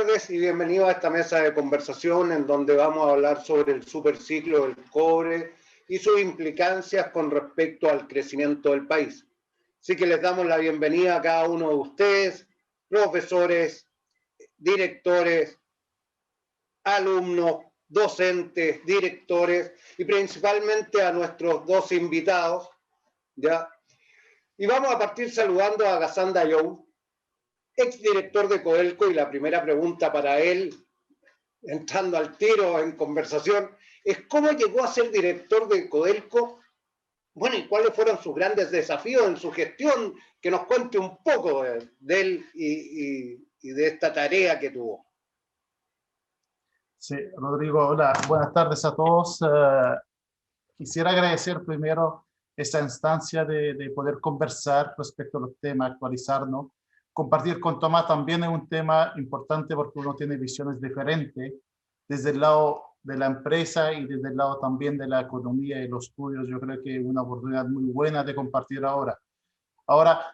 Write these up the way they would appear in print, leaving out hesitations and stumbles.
tardes y bienvenidos a esta mesa de conversación en donde vamos a hablar sobre el superciclo del cobre y sus implicancias con respecto al crecimiento del país. Así que les damos la bienvenida a cada uno de ustedes, profesores, directores, alumnos, docentes, directores y principalmente a nuestros dos invitados, ¿ya? Y vamos a partir saludando a Gassanda Yow, exdirector de Codelco, y la primera pregunta para él, entrando al tiro en conversación, es ¿cómo llegó a ser director de Codelco? Bueno, ¿y cuáles fueron sus grandes desafíos en su gestión? Que nos cuente un poco de él y de esta tarea que tuvo. Sí, Rodrigo, hola, buenas tardes a todos. Quisiera agradecer primero esta instancia de poder conversar respecto a los temas, actualizarnos. Compartir con Tomás también es un tema importante porque uno tiene visiones diferentes desde el lado de la empresa y desde el lado también de la economía y los estudios. Yo creo que es una oportunidad muy buena de compartir ahora. Ahora,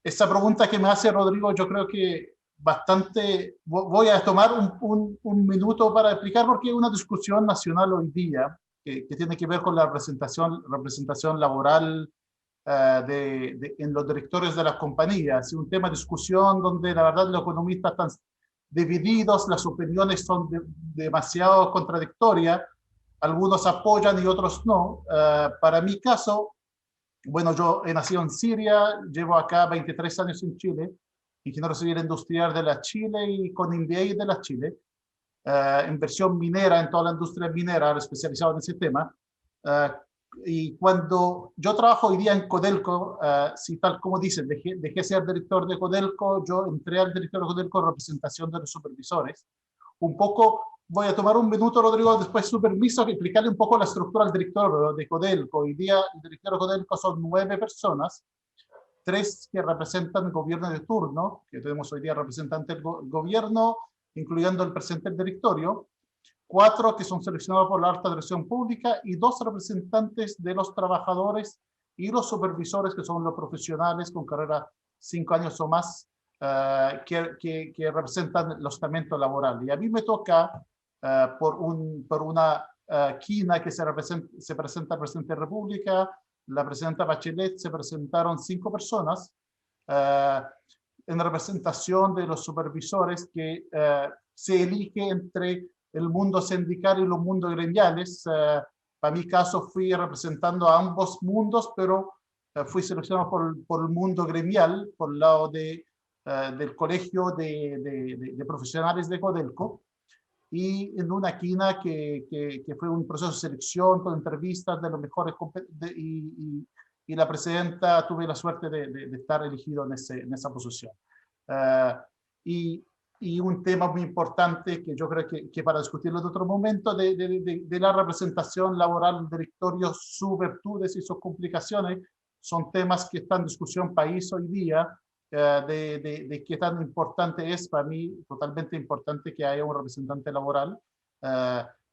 esa pregunta que me hace Rodrigo, yo creo que bastante, voy a tomar un minuto para explicar porque hay una discusión nacional hoy día que tiene que ver con la representación laboral en los directorios de las compañías. Es un tema de discusión donde la verdad los economistas están divididos, las opiniones son demasiado contradictorias, algunos apoyan y otros no. Para mi caso, bueno, yo he nacido en Siria, llevo acá 23 años en Chile, ingeniero civil industrial de la Chile y con MBA de la Chile, inversión minera en toda la industria minera, especializado en ese tema. Y cuando yo trabajo hoy día en Codelco, si tal como dicen, dejé ser director de Codelco, yo entré al director de Codelco en representación de los supervisores. Un poco, voy a tomar un minuto, Rodrigo, después su permiso, que explicarle un poco la estructura del director de Codelco. Hoy día el director de Codelco son 9 personas, 3 que representan el gobierno de turno, que tenemos hoy día representantes del gobierno, incluyendo el presidente del directorio, 4 que son seleccionados por la alta dirección pública y 2 representantes de los trabajadores y los supervisores, que son los profesionales con carrera 5 años o más, que representan los estamentos laborales. Y a mí me toca, por una quina que se presenta el presidente de la República, la presidenta Bachelet, se presentaron 5 personas en representación de los supervisores que se elige entre el mundo sindical y los mundos gremiales. Para mi caso fui representando a ambos mundos, pero fui seleccionado por el mundo gremial, por el lado del colegio de profesionales de Codelco, y en una quina que fue un proceso de selección con entrevistas de los mejores, y la presidenta tuve la suerte de estar elegido en esa posición. Y un tema muy importante que yo creo que para discutirlo en otro momento, de la representación laboral del directorio, sus virtudes y sus complicaciones, son temas que están en discusión país hoy día, de qué tan importante es, para mí totalmente importante que haya un representante laboral,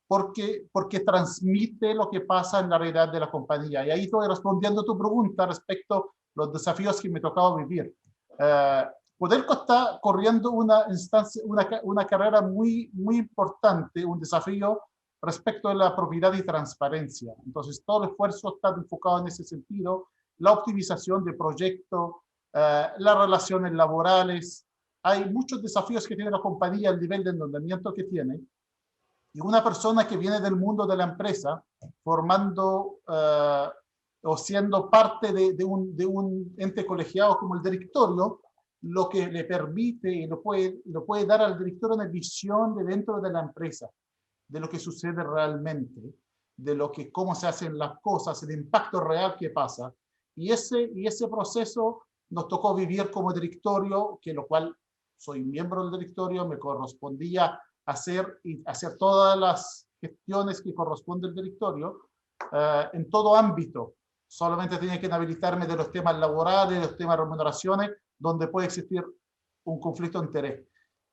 porque transmite lo que pasa en la realidad de la compañía. Y ahí estoy respondiendo a tu pregunta respecto a los desafíos que me tocaba vivir. Codelco está corriendo una carrera muy importante, un desafío respecto de la propiedad y transparencia. Entonces, todo el esfuerzo está enfocado en ese sentido, la optimización de proyectos, las relaciones laborales. Hay muchos desafíos que tiene la compañía, el nivel de endeudamiento que tiene. Y una persona que viene del mundo de la empresa, formando o siendo parte de un ente colegiado como el directorio, lo que le permite y lo puede dar al director una visión de dentro de la empresa, de lo que sucede realmente, de cómo se hacen las cosas, el impacto real que pasa. Y ese proceso nos tocó vivir como directorio, que lo cual soy miembro del directorio, me correspondía hacer todas las gestiones que corresponde al directorio en todo ámbito. Solamente tenía que inhabilitarme de los temas laborales, de los temas de remuneraciones, donde puede existir un conflicto de interés.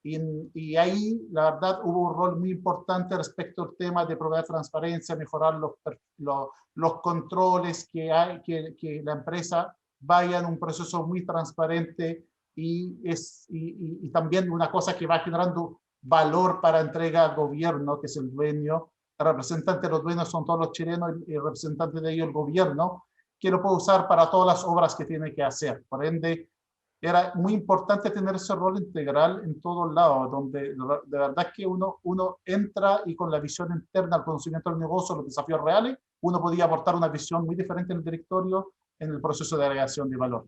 Y ahí, la verdad, hubo un rol muy importante respecto al tema de proveer transparencia, mejorar los controles, que la empresa vaya en un proceso muy transparente y también una cosa que va generando valor para entrega al gobierno, que es el dueño. El representante de los dueños son todos los chilenos y el representante de ellos el gobierno, que lo puede usar para todas las obras que tiene que hacer. Por ende, era muy importante tener ese rol integral en todos lados, donde de verdad que uno entra y con la visión interna, el conocimiento del negocio, los desafíos reales, uno podía aportar una visión muy diferente en el directorio en el proceso de agregación de valor.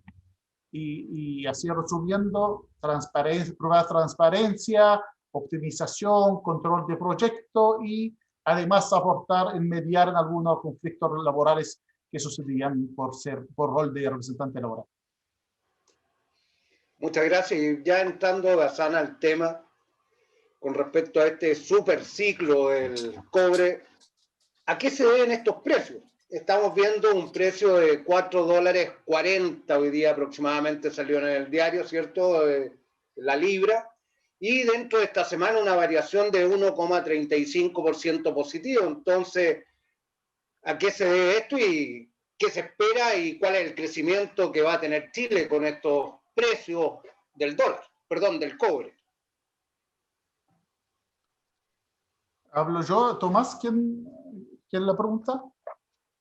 Y así resumiendo, transparencia, prueba de transparencia, optimización, control de proyecto y además aportar en mediar en algunos conflictos laborales que sucedían por rol de representante laboral. Muchas gracias. Y ya entrando, Ghassan, al tema con respecto a este super ciclo del cobre, ¿a qué se deben estos precios? Estamos viendo un precio de $4.40 hoy día aproximadamente, salió en el diario, ¿cierto? La libra. Y dentro de esta semana una variación de 1,35% positivo. Entonces, ¿a qué se debe esto y qué se espera y cuál es el crecimiento que va a tener Chile con estos precios del dólar, perdón, del cobre? ¿Hablo yo, Tomás? ¿Quién la pregunta?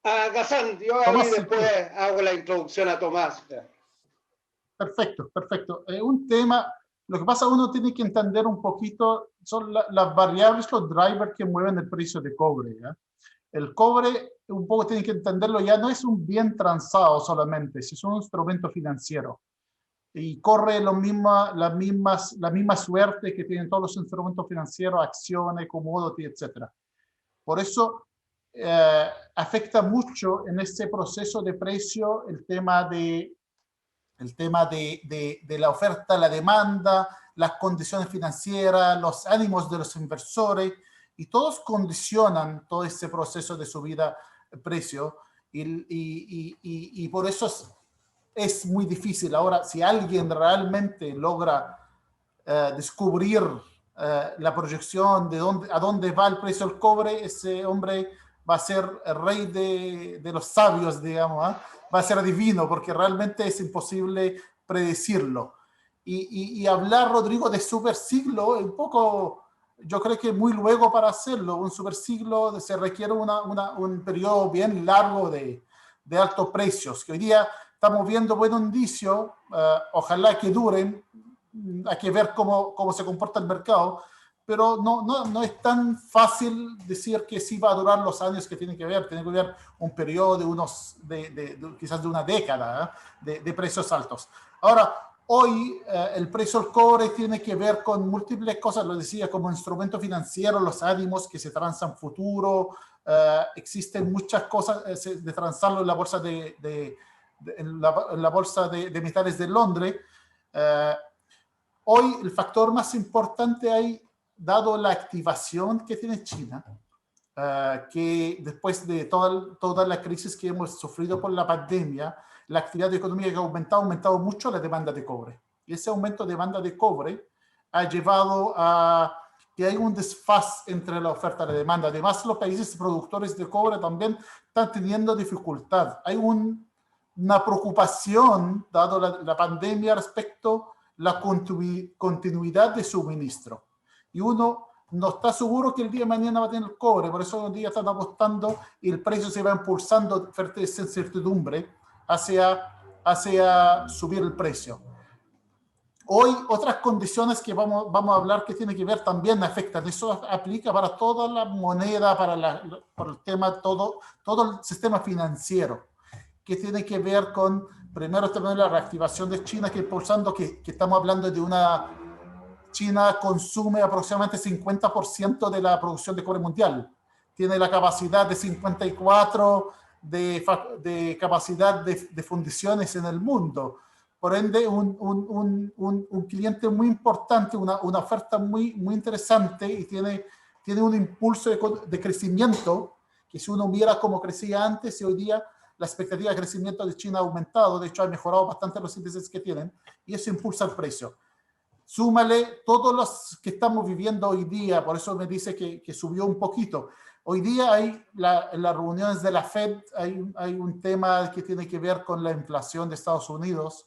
A Ghassan, yo Tomás, ahí después sí. hago la introducción a Tomás. Perfecto, perfecto. Un tema, lo que pasa, uno tiene que entender un poquito, son las variables, los drivers que mueven el precio de cobre. ¿Ya? El cobre, un poco tiene que entenderlo, ya no es un bien transado solamente, es un instrumento financiero. Y corre la misma suerte que tienen todos los instrumentos financieros, acciones, commodities, etc. Por eso afecta mucho en este proceso de precio el tema de la oferta, la demanda, las condiciones financieras, los ánimos de los inversores, y todos condicionan todo ese proceso de subida de precio, y por eso es muy difícil. Ahora, si alguien realmente logra descubrir la proyección de a dónde va el precio del cobre, ese hombre va a ser el rey de los sabios, digamos, ¿eh? Va a ser divino, porque realmente es imposible predecirlo. Y hablar, Rodrigo, de supersiglo, un poco, yo creo que muy luego para hacerlo. Un supersiglo se requiere un periodo bien largo de altos precios, que hoy día estamos viendo buen indicio, ojalá que duren. Hay que ver cómo se comporta el mercado, pero no es tan fácil decir que sí va a durar los años que tiene que ver un periodo quizás de una década de precios altos. Ahora, hoy el precio del cobre tiene que ver con múltiples cosas, lo decía, como instrumento financiero, los ánimos que se transan futuro, existen muchas cosas de transarlo en la bolsa en la bolsa de metales de Londres. Hoy el factor más importante hay, dado la activación que tiene China, que después de toda la crisis que hemos sufrido por la pandemia, la actividad económica que ha aumentado mucho la demanda de cobre. Y ese aumento de demanda de cobre ha llevado a que hay un desfase entre la oferta y la demanda. Además, los países productores de cobre también están teniendo dificultad. Hay una preocupación, dado la pandemia, respecto la continuidad de suministro. Y uno no está seguro que el día de mañana va a tener cobre, por eso hoy día están apostando y el precio se va impulsando frente a esa incertidumbre hacia subir el precio. Hoy otras condiciones que vamos a hablar que tienen que ver también afectan. Eso aplica para toda la moneda, para el tema, todo el sistema financiero, que tiene que ver con, primero también la reactivación de China, que impulsando que estamos hablando de China consume aproximadamente 50% de la producción de cobre mundial. Tiene la capacidad de 54 de capacidad de fundiciones en el mundo. Por ende, un cliente muy importante, una oferta muy interesante, y tiene un impulso de crecimiento que, si uno mira cómo crecía antes y hoy día, la expectativa de crecimiento de China ha aumentado. De hecho, ha mejorado bastante los índices que tienen, y eso impulsa el precio. Súmale todos los que estamos viviendo hoy día, por eso me dice que subió un poquito. Hoy día hay en las reuniones de la Fed hay un tema que tiene que ver con la inflación de Estados Unidos,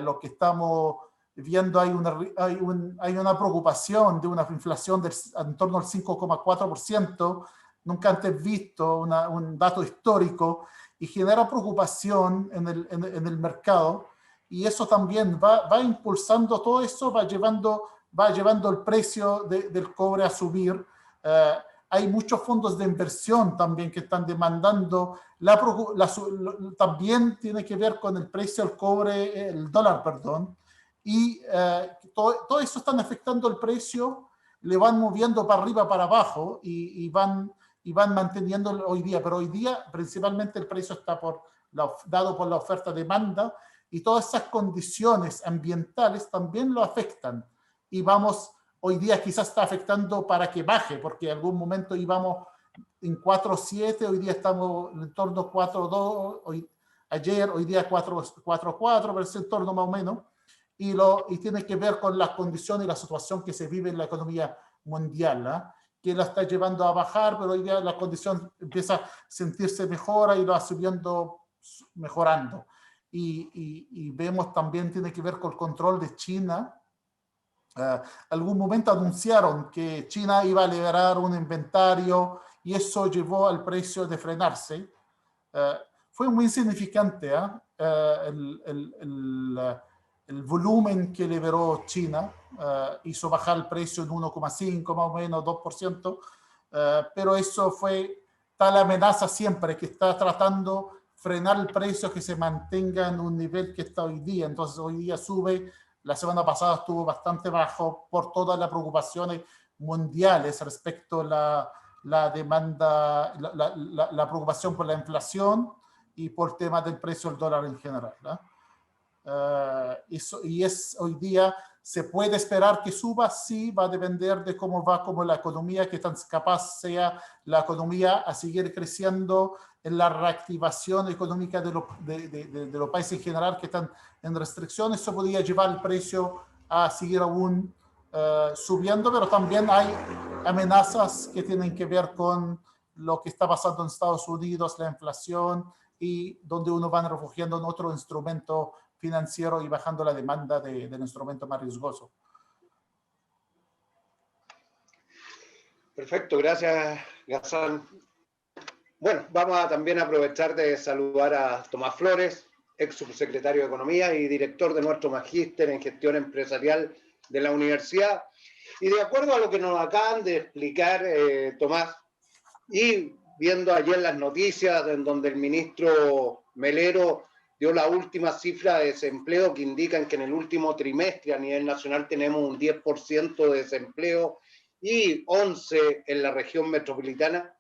lo que estamos viendo hay una preocupación de una inflación en torno al 5,4%, nunca antes visto, un dato histórico, y genera preocupación en el mercado, y eso también va impulsando todo eso, va llevando el precio del cobre a subir. Hay muchos fondos de inversión también que están demandando, también tiene que ver con el precio del cobre, el dólar, perdón, y todo eso están afectando el precio, le van moviendo para arriba, para abajo, y van manteniendo hoy día, pero hoy día principalmente el precio está dado por la oferta-demanda, y todas esas condiciones ambientales también lo afectan, y hoy día quizás está afectando para que baje, porque en algún momento íbamos en 4.7, hoy día estamos en torno a 4.2, hoy día 4.4, pero es en torno más o menos, y tiene que ver con las condiciones y la situación que se vive en la economía mundial, ¿eh? Que la está llevando a bajar, pero hoy día la condición empieza a sentirse mejora y lo va subiendo, mejorando. Y vemos también, tiene que ver con el control de China. Algún momento anunciaron que China iba a liberar un inventario y eso llevó al precio de frenarse. Fue muy insignificante el volumen que liberó China, hizo bajar el precio en 1,5 más o menos, 2%, pero eso fue tal amenaza siempre que está tratando frenar el precio, que se mantenga en un nivel que está hoy día. Entonces hoy día sube, la semana pasada estuvo bastante bajo por todas las preocupaciones mundiales respecto a la demanda, la preocupación por la inflación y por el tema del precio del dólar en general, ¿no? Hoy día se puede esperar que suba, sí, va a depender de cómo va como la economía, que tan capaz sea la economía a seguir creciendo en la reactivación económica de los países en general que están en restricciones. Eso podría llevar el precio a seguir aún subiendo, pero también hay amenazas que tienen que ver con lo que está pasando en Estados Unidos, la inflación, y donde uno va refugiando en otro instrumento financiero y bajando la demanda del instrumento más riesgoso. Perfecto, gracias, Ghassan. Bueno, vamos a también aprovechar de saludar a Tomás Flores, ex subsecretario de Economía y director de nuestro magíster en gestión empresarial de la universidad. Y de acuerdo a lo que nos acaban de explicar, Tomás, y viendo ayer las noticias en donde el ministro Melero dio la última cifra de desempleo que indican que en el último trimestre a nivel nacional tenemos un 10% de desempleo y 11% en la región metropolitana,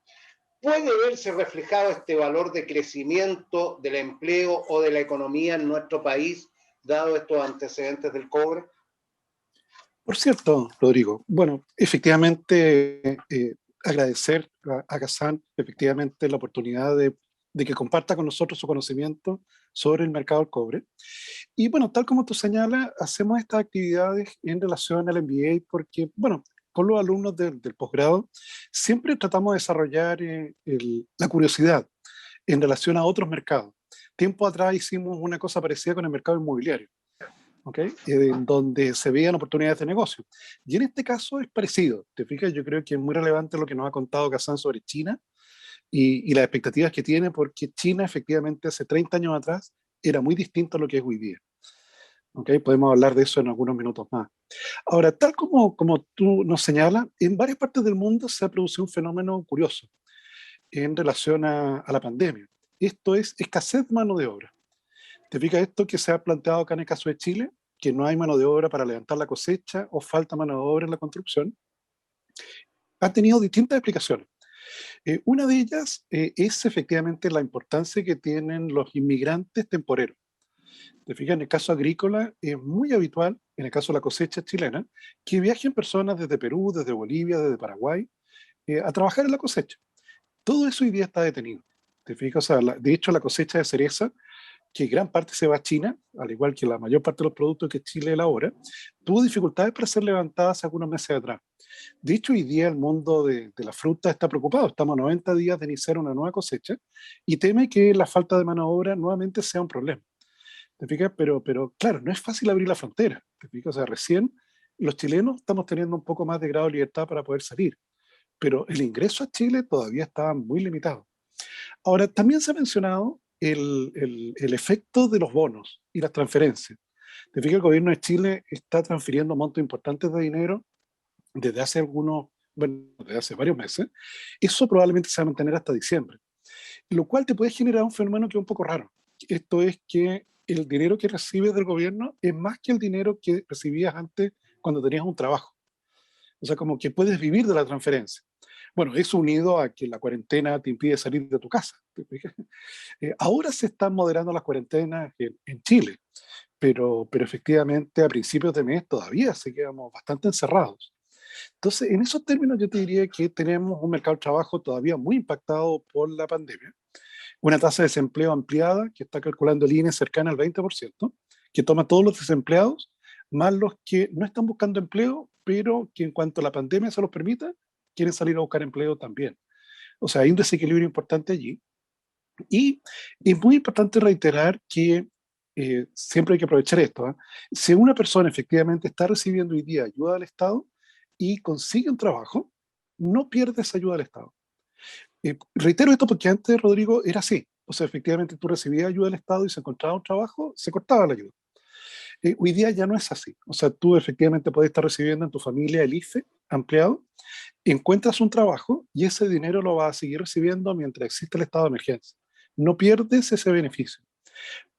¿puede verse reflejado este valor de crecimiento del empleo o de la economía en nuestro país, dado estos antecedentes del cobre? Por cierto, Rodrigo, bueno, efectivamente, agradecer a Ghassan efectivamente la oportunidad de que comparta con nosotros su conocimiento sobre el mercado del cobre. Y bueno, tal como tú señalas, hacemos estas actividades en relación al MBA porque, bueno, con los alumnos del posgrado siempre tratamos de desarrollar la curiosidad en relación a otros mercados. Tiempo atrás hicimos una cosa parecida con el mercado inmobiliario. ¿Okay? En donde se veían oportunidades de negocio. Y en este caso es parecido. Te fijas, yo creo que es muy relevante lo que nos ha contado Ghassan sobre China y las expectativas que tiene, porque China efectivamente hace 30 años atrás era muy distinto a lo que es hoy día. ¿Okay? Podemos hablar de eso en algunos minutos más. Ahora, tal como tú nos señalas, en varias partes del mundo se ha producido un fenómeno curioso en relación a la pandemia. Esto es escasez de mano de obra. ¿Te fijas esto que se ha planteado acá en el caso de Chile? Que no hay mano de obra para levantar la cosecha o falta mano de obra en la construcción. Ha tenido distintas explicaciones. Una de ellas es efectivamente la importancia que tienen los inmigrantes temporeros. Te fijas, en el caso agrícola es muy habitual, en el caso de la cosecha chilena, que viajen personas desde Perú, desde Bolivia, desde Paraguay, a trabajar en la cosecha. Todo eso hoy día está detenido. ¿Te fijas? O sea, de hecho, la cosecha de cereza, que gran parte se va a China, al igual que la mayor parte de los productos que Chile elabora, tuvo dificultades para ser levantada hace algunos meses atrás. De hecho, hoy día el mundo de la fruta está preocupado. Estamos a 90 días de iniciar una nueva cosecha y teme que la falta de mano de obra nuevamente sea un problema. ¿Te fijas? Pero claro, no es fácil abrir la frontera. ¿Te fijas? O sea, recién los chilenos estamos teniendo un poco más de grado de libertad para poder salir, pero el ingreso a Chile todavía está muy limitado. Ahora, también se ha mencionado el efecto de los bonos y las transferencias. Te fijas, el gobierno de Chile está transfiriendo montos importantes de dinero desde hace desde hace varios meses. Eso probablemente se va a mantener hasta diciembre, lo cual te puede generar un fenómeno que es un poco raro. Esto es que el dinero que recibes del gobierno es más que el dinero que recibías antes cuando tenías un trabajo. O sea, como que puedes vivir de la transferencia. Bueno, eso unido a que la cuarentena te impide salir de tu casa. Ahora se están moderando las cuarentenas en Chile, pero efectivamente a principios de mes todavía seguíamos bastante encerrados. Entonces, en esos términos yo te diría que tenemos un mercado de trabajo todavía muy impactado por la pandemia, una tasa de desempleo ampliada que está calculando el INE cercana al 20%, que toma todos los desempleados, más los que no están buscando empleo, pero que en cuanto la pandemia se los permita, quieren salir a buscar empleo también. O sea, hay un desequilibrio importante allí. Y es muy importante reiterar que siempre hay que aprovechar esto. ¿Eh? Si una persona efectivamente está recibiendo hoy día ayuda del Estado y consigue un trabajo, no pierde esa ayuda del Estado. Reitero esto porque antes, Rodrigo, era así. O sea, efectivamente tú recibías ayuda del Estado y se encontraba un trabajo, se cortaba la ayuda. Hoy día ya no es así. O sea, tú efectivamente puedes estar recibiendo en tu familia el IFE ampliado, encuentras un trabajo y ese dinero lo vas a seguir recibiendo mientras existe el estado de emergencia. No pierdes ese beneficio,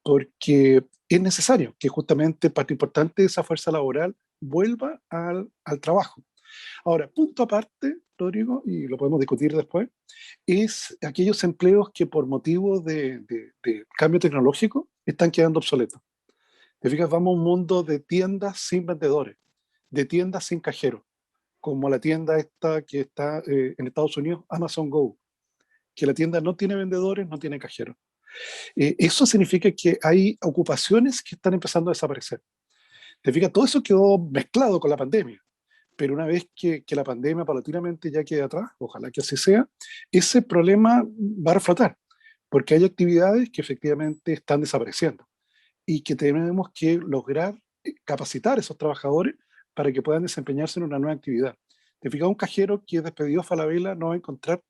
porque es necesario que justamente parte importante de esa fuerza laboral vuelva al trabajo. Ahora, punto aparte, Rodrigo, y lo podemos discutir después, es aquellos empleos que por motivo de cambio tecnológico están quedando obsoletos. Te fijas, vamos a un mundo de tiendas sin vendedores, de tiendas sin cajeros, como la tienda esta que está en Estados Unidos, Amazon Go, que la tienda no tiene vendedores, no tiene cajeros. Eso significa que hay ocupaciones que están empezando a desaparecer. Te fijas, todo eso quedó mezclado con la pandemia, pero una vez que la pandemia paulatinamente ya quede atrás, ojalá que así sea, ese problema va a reflotar, porque hay actividades que efectivamente están desapareciendo y que tenemos que lograr capacitar a esos trabajadores para que puedan desempeñarse en una nueva actividad. Te fijas, un cajero que es despedido a Falabella no va a encontrar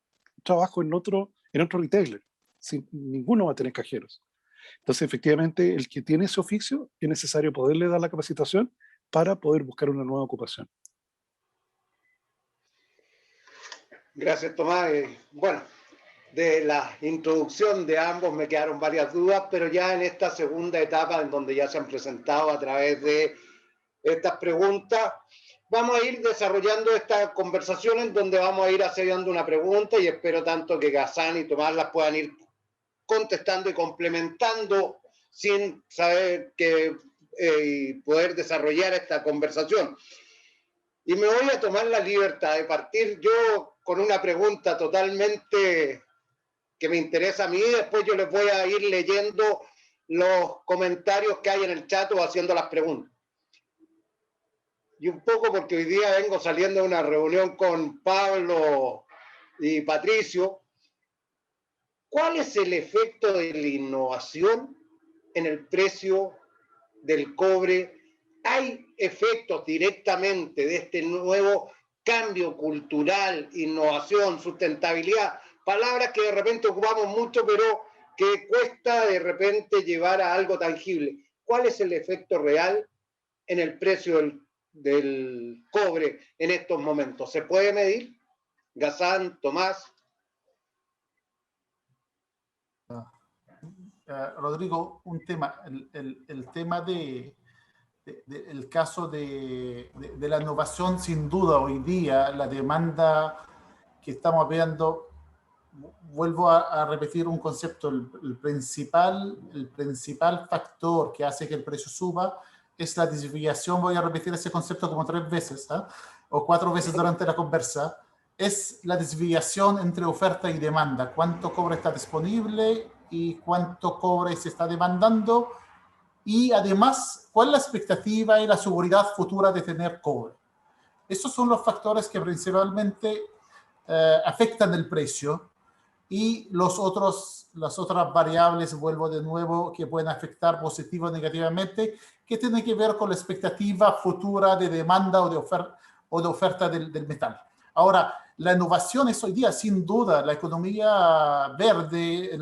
trabajo en otro retailer. Ninguno va a tener cajeros. Entonces, efectivamente, el que tiene ese oficio es necesario poderle dar la capacitación para poder buscar una nueva ocupación. Gracias, Tomás. Bueno, de la introducción de ambos me quedaron varias dudas, pero ya en esta segunda etapa, en donde ya se han presentado a través de estas preguntas, vamos a ir desarrollando esta conversación en donde vamos a ir haciendo una pregunta y espero tanto que Ghassan y Tomás las puedan ir contestando y complementando sin saber y poder desarrollar esta conversación. Y me voy a tomar la libertad de partir yo con una pregunta totalmente que me interesa a mí, después yo les voy a ir leyendo los comentarios que hay en el chat o haciendo las preguntas. Y un poco porque hoy día vengo saliendo de una reunión con Pablo y Patricio. ¿Cuál es el efecto de la innovación en el precio del cobre? ¿Hay efectos directamente de este nuevo cambio cultural, innovación, sustentabilidad? Palabras que de repente ocupamos mucho, pero que cuesta de repente llevar a algo tangible. ¿Cuál es el efecto real en el precio del cobre en estos momentos? ¿Se puede medir? Ghassan, Tomás. Rodrigo, un tema, el tema el caso de la innovación, sin duda hoy día, la demanda que estamos viendo, vuelvo a repetir un concepto, el principal factor que hace que el precio suba es la desviación, voy a repetir ese concepto como 3 veces, ¿eh? O 4 veces durante la conversa, es la desviación entre oferta y demanda, cuánto cobre está disponible y cuánto cobre se está demandando, y además, cuál es la expectativa y la seguridad futura de tener cobre. Esos son los factores que principalmente afectan el precio. y las otras variables, vuelvo de nuevo, que pueden afectar positivo o negativamente, que tienen que ver con la expectativa futura de demanda o de oferta del metal. Ahora, la innovación es hoy día, sin duda, la economía verde,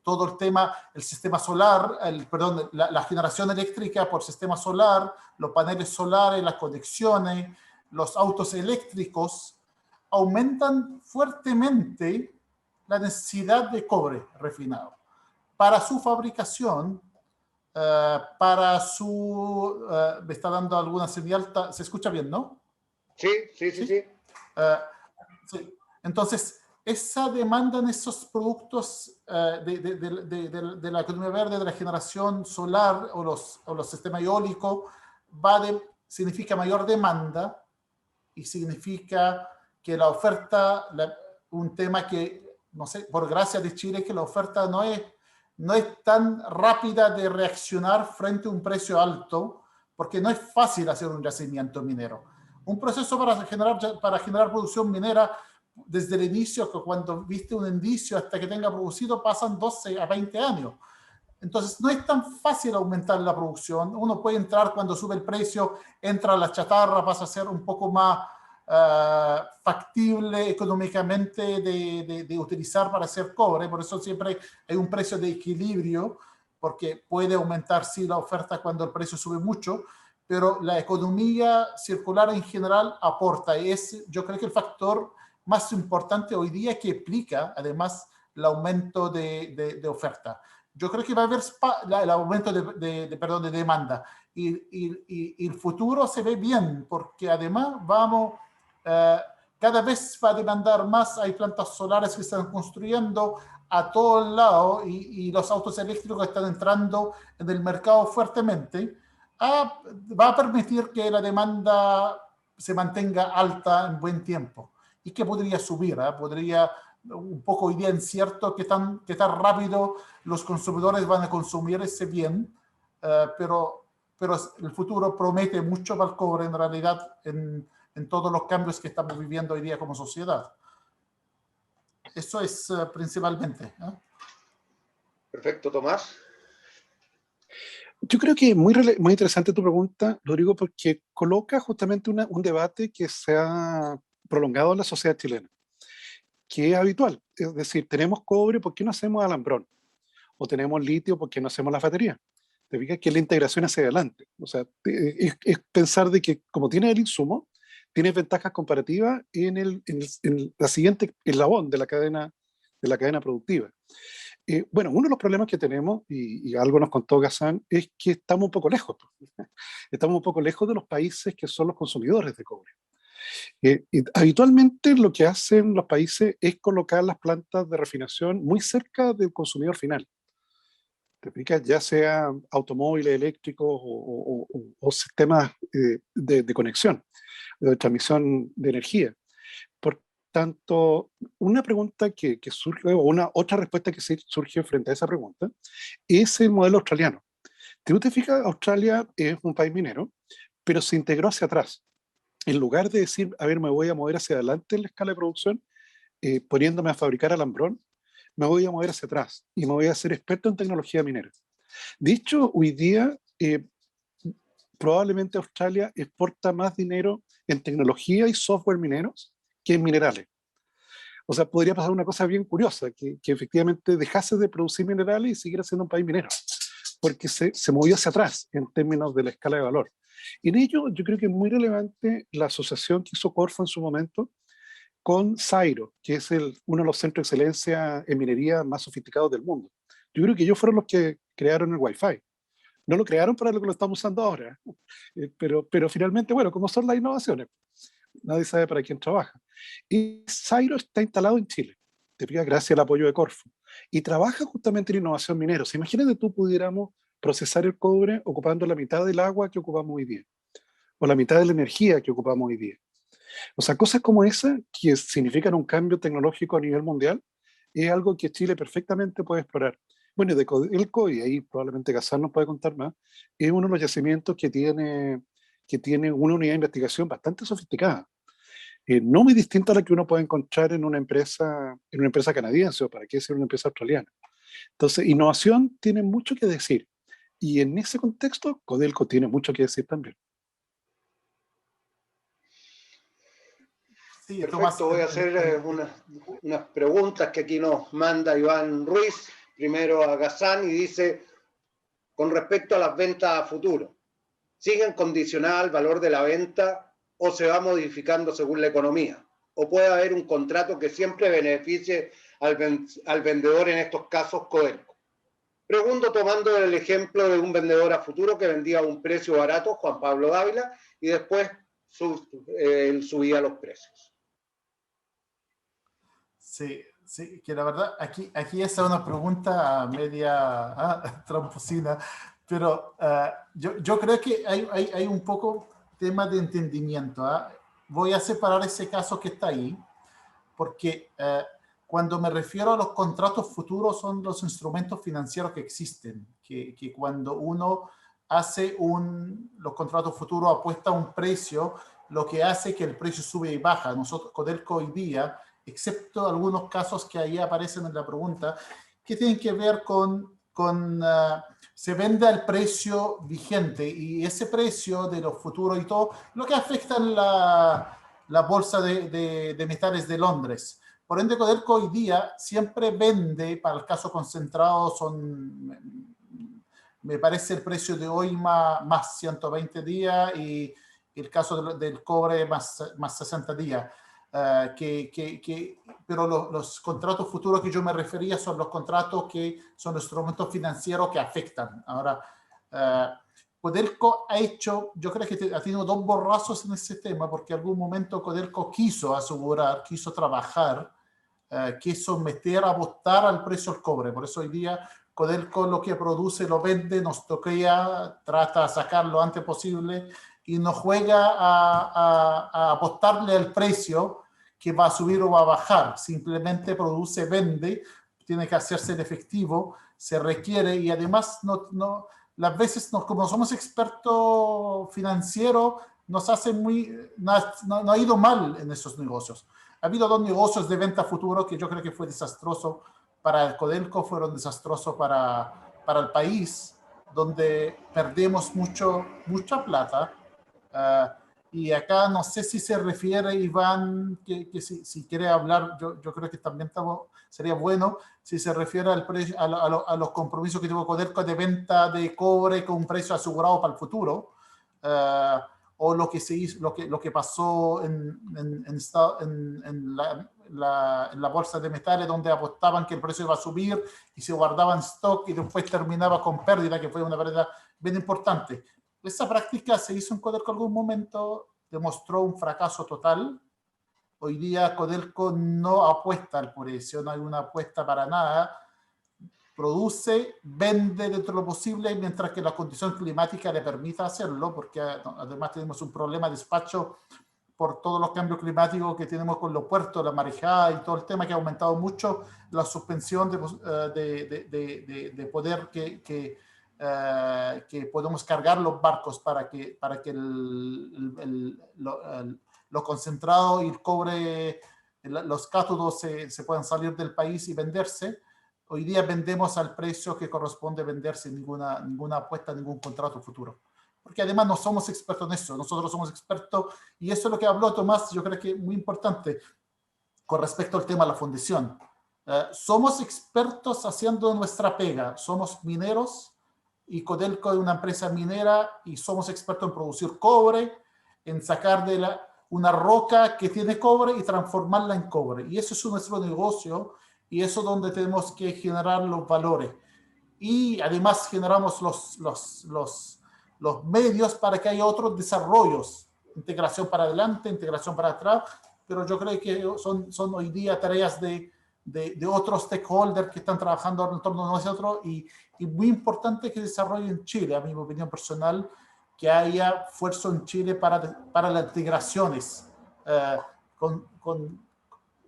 todo el tema, el sistema solar, perdón, la generación eléctrica por sistema solar, los paneles solares, las conexiones, los autos eléctricos, aumentan fuertemente la necesidad de cobre refinado para su fabricación, me está dando alguna señal, ¿se escucha bien, no? Sí, sí, sí, sí. Sí. Entonces, esa demanda en esos productos de la economía verde, de la generación solar o los sistemas eólicos, significa mayor demanda y significa que la oferta, un tema que, no sé, por gracia de Chile, que la oferta no es tan rápida de reaccionar frente a un precio alto, porque no es fácil hacer un yacimiento minero. Un proceso para generar producción minera, desde el inicio, que cuando viste un indicio hasta que tenga producido, pasan 12 a 20 años. Entonces, no es tan fácil aumentar la producción. Uno puede entrar cuando sube el precio, entra la chatarra, pasa a ser un poco más factible económicamente de utilizar para hacer cobre. Por eso siempre hay un precio de equilibrio, porque puede aumentar sí la oferta cuando el precio sube mucho, pero la economía circular en general aporta. Y yo creo que el factor más importante hoy día que explica además el aumento de oferta. Yo creo que va a haber el aumento de demanda y el futuro se ve bien, porque además cada vez va a demandar más. Hay plantas solares que están construyendo a todos lados y los autos eléctricos están entrando en el mercado fuertemente. Va a permitir que la demanda se mantenga alta en buen tiempo y que podría subir, podría un poco hoy día incierto qué tan rápido los consumidores van a consumir ese bien, pero el futuro promete mucho para el cobre en realidad en todos los cambios que estamos viviendo hoy día como sociedad. Eso es principalmente. Perfecto, Tomás. Yo creo que es muy interesante tu pregunta, Rodrigo, porque coloca justamente un debate que se ha prolongado en la sociedad chilena, que es habitual. Es decir, tenemos cobre, ¿por qué no hacemos alambrón? O tenemos litio, ¿por qué no hacemos la batería? Te fijas que es la integración hacia adelante. O sea, es pensar de que como tienes el insumo, tienes ventajas comparativas en la siguiente eslabón de la cadena productiva. Bueno, uno de los problemas que tenemos, y algo nos contó Ghassan, es que estamos un poco lejos. Estamos un poco lejos de los países que son los consumidores de cobre. Y habitualmente lo que hacen los países es colocar las plantas de refinación muy cerca del consumidor final. ¿Te fijas? Ya sea automóviles eléctricos o sistemas de conexión, de transmisión de energía. Por tanto, una pregunta que surge, o una otra respuesta que surge frente a esa pregunta, es el modelo australiano. Si te fijas, Australia es un país minero, pero se integró hacia atrás. En lugar de decir, a ver, me voy a mover hacia adelante en la escala de producción, poniéndome a fabricar alambrón, me voy a mover hacia atrás y me voy a hacer experto en tecnología minera. De hecho, hoy día probablemente Australia exporta más dinero en tecnología y software mineros que en minerales. O sea, podría pasar una cosa bien curiosa, que efectivamente dejase de producir minerales y siguiera siendo un país minero, porque se movió hacia atrás en términos de la escala de valor. Y en ello yo creo que es muy relevante la asociación que hizo Corfo en su momento con CSIRO, que es uno de los centros de excelencia en minería más sofisticados del mundo. Yo creo que ellos fueron los que crearon el Wi-Fi. No lo crearon para lo que lo estamos usando ahora, pero finalmente, bueno, como son las innovaciones, nadie sabe para quién trabaja. Y CSIRO está instalado en Chile, te fijas, gracias al apoyo de Corfo, y trabaja justamente en innovación minera. Si imagínate tú pudiéramos procesar el cobre ocupando la mitad del agua que ocupamos hoy día, o la mitad de la energía que ocupamos hoy día. O sea, cosas como esa, que significan un cambio tecnológico a nivel mundial, es algo que Chile perfectamente puede explorar. Bueno, el COI, ahí probablemente Ghassan nos puede contar más, es uno de los yacimientos que tiene una unidad de investigación bastante sofisticada. no muy distinta a la que uno puede encontrar en una empresa canadiense, o para qué decir una empresa australiana. Entonces, innovación tiene mucho que decir. Y en ese contexto, Codelco tiene mucho que decir también. Sí, Tomás, Perfecto, voy a hacer unas preguntas que aquí nos manda Iván Ruiz, primero a Gazán, y dice, con respecto a las ventas a futuro, ¿siguen condicionadas al valor de la venta o se va modificando según la economía? ¿O puede haber un contrato que siempre beneficie al vendedor, en estos casos Codelco? Pregunto tomando el ejemplo de un vendedor a futuro que vendía a un precio barato, Juan Pablo Dávila, y después subía los precios. Sí, sí, que la verdad, aquí esa es una pregunta media tramposina, pero yo creo que hay un poco tema de entendimiento. Voy a separar ese caso que está ahí, porque cuando me refiero a los contratos futuros son los instrumentos financieros que existen, que cuando uno hace los contratos futuros apuesta a un precio, lo que hace que el precio sube y baja. Nosotros, Codelco hoy día, excepto algunos casos que ahí aparecen en la pregunta, que tienen que ver con se vende al precio vigente y ese precio de los futuros y todo, lo que afecta en la bolsa de metales de Londres. Por ende, Codelco hoy día siempre vende, para el caso concentrado, me parece el precio de hoy más 120 días y el caso del cobre más 60 días. Pero los contratos futuros que yo me refería son los contratos que son los instrumentos financieros que afectan. Ahora, Codelco yo creo que ha tenido dos borrazos en ese tema, porque en algún momento Codelco quiso asegurar, quiso trabajar, quiso meter a votar al precio del cobre. Por eso hoy día Codelco lo que produce lo vende, nos toquea, trata de sacarlo lo antes posible y no juega a apostarle al precio que va a subir o va a bajar. Simplemente produce, vende, tiene que hacerse en efectivo, se requiere y además las veces como somos expertos financieros, nos hace no ha ido mal en esos negocios. Ha habido dos negocios de venta futuro que yo creo que fue desastroso para el Codelco, fueron desastrosos para el país, donde perdemos mucha plata. Y acá no sé si se refiere, Iván, que si quiere hablar, yo creo que también sería bueno si se refiere al precio, a los compromisos que tuvo Codelco de venta de cobre con un precio asegurado para el futuro, o lo que se hizo, lo que pasó en la bolsa de metales, donde apostaban que el precio iba a subir y se guardaban stock y después terminaba con pérdida, que fue una pérdida bien importante. Esa práctica se hizo en Codelco en algún momento, demostró un fracaso total. Hoy día Codelco no apuesta por eso, no hay una apuesta para nada. Produce, vende dentro de lo posible, mientras que la condición climática le permita hacerlo, porque además tenemos un problema de despacho por todos los cambios climáticos que tenemos con los puertos, la marejada y todo el tema que ha aumentado mucho la suspensión de poder que podemos cargar los barcos para que lo concentrado y el cobre, los cátodos se puedan salir del país y venderse. Hoy día vendemos al precio que corresponde venderse, ninguna apuesta, ningún contrato futuro. Porque además no somos expertos en eso, nosotros somos expertos, y eso es lo que habló Tomás, yo creo que es muy importante con respecto al tema de la fundición. Somos expertos haciendo nuestra pega, somos mineros, y Codelco es una empresa minera y somos expertos en producir cobre, en sacar una roca que tiene cobre y transformarla en cobre. Y eso es nuestro negocio y eso es donde tenemos que generar los valores. Y además generamos los medios para que haya otros desarrollos, integración para adelante, integración para atrás, pero yo creo que son hoy día tareas de otros stakeholders que están trabajando en torno a nosotros y muy importante que desarrolle en Chile, a mi opinión personal, que haya esfuerzo en Chile para las integraciones. Con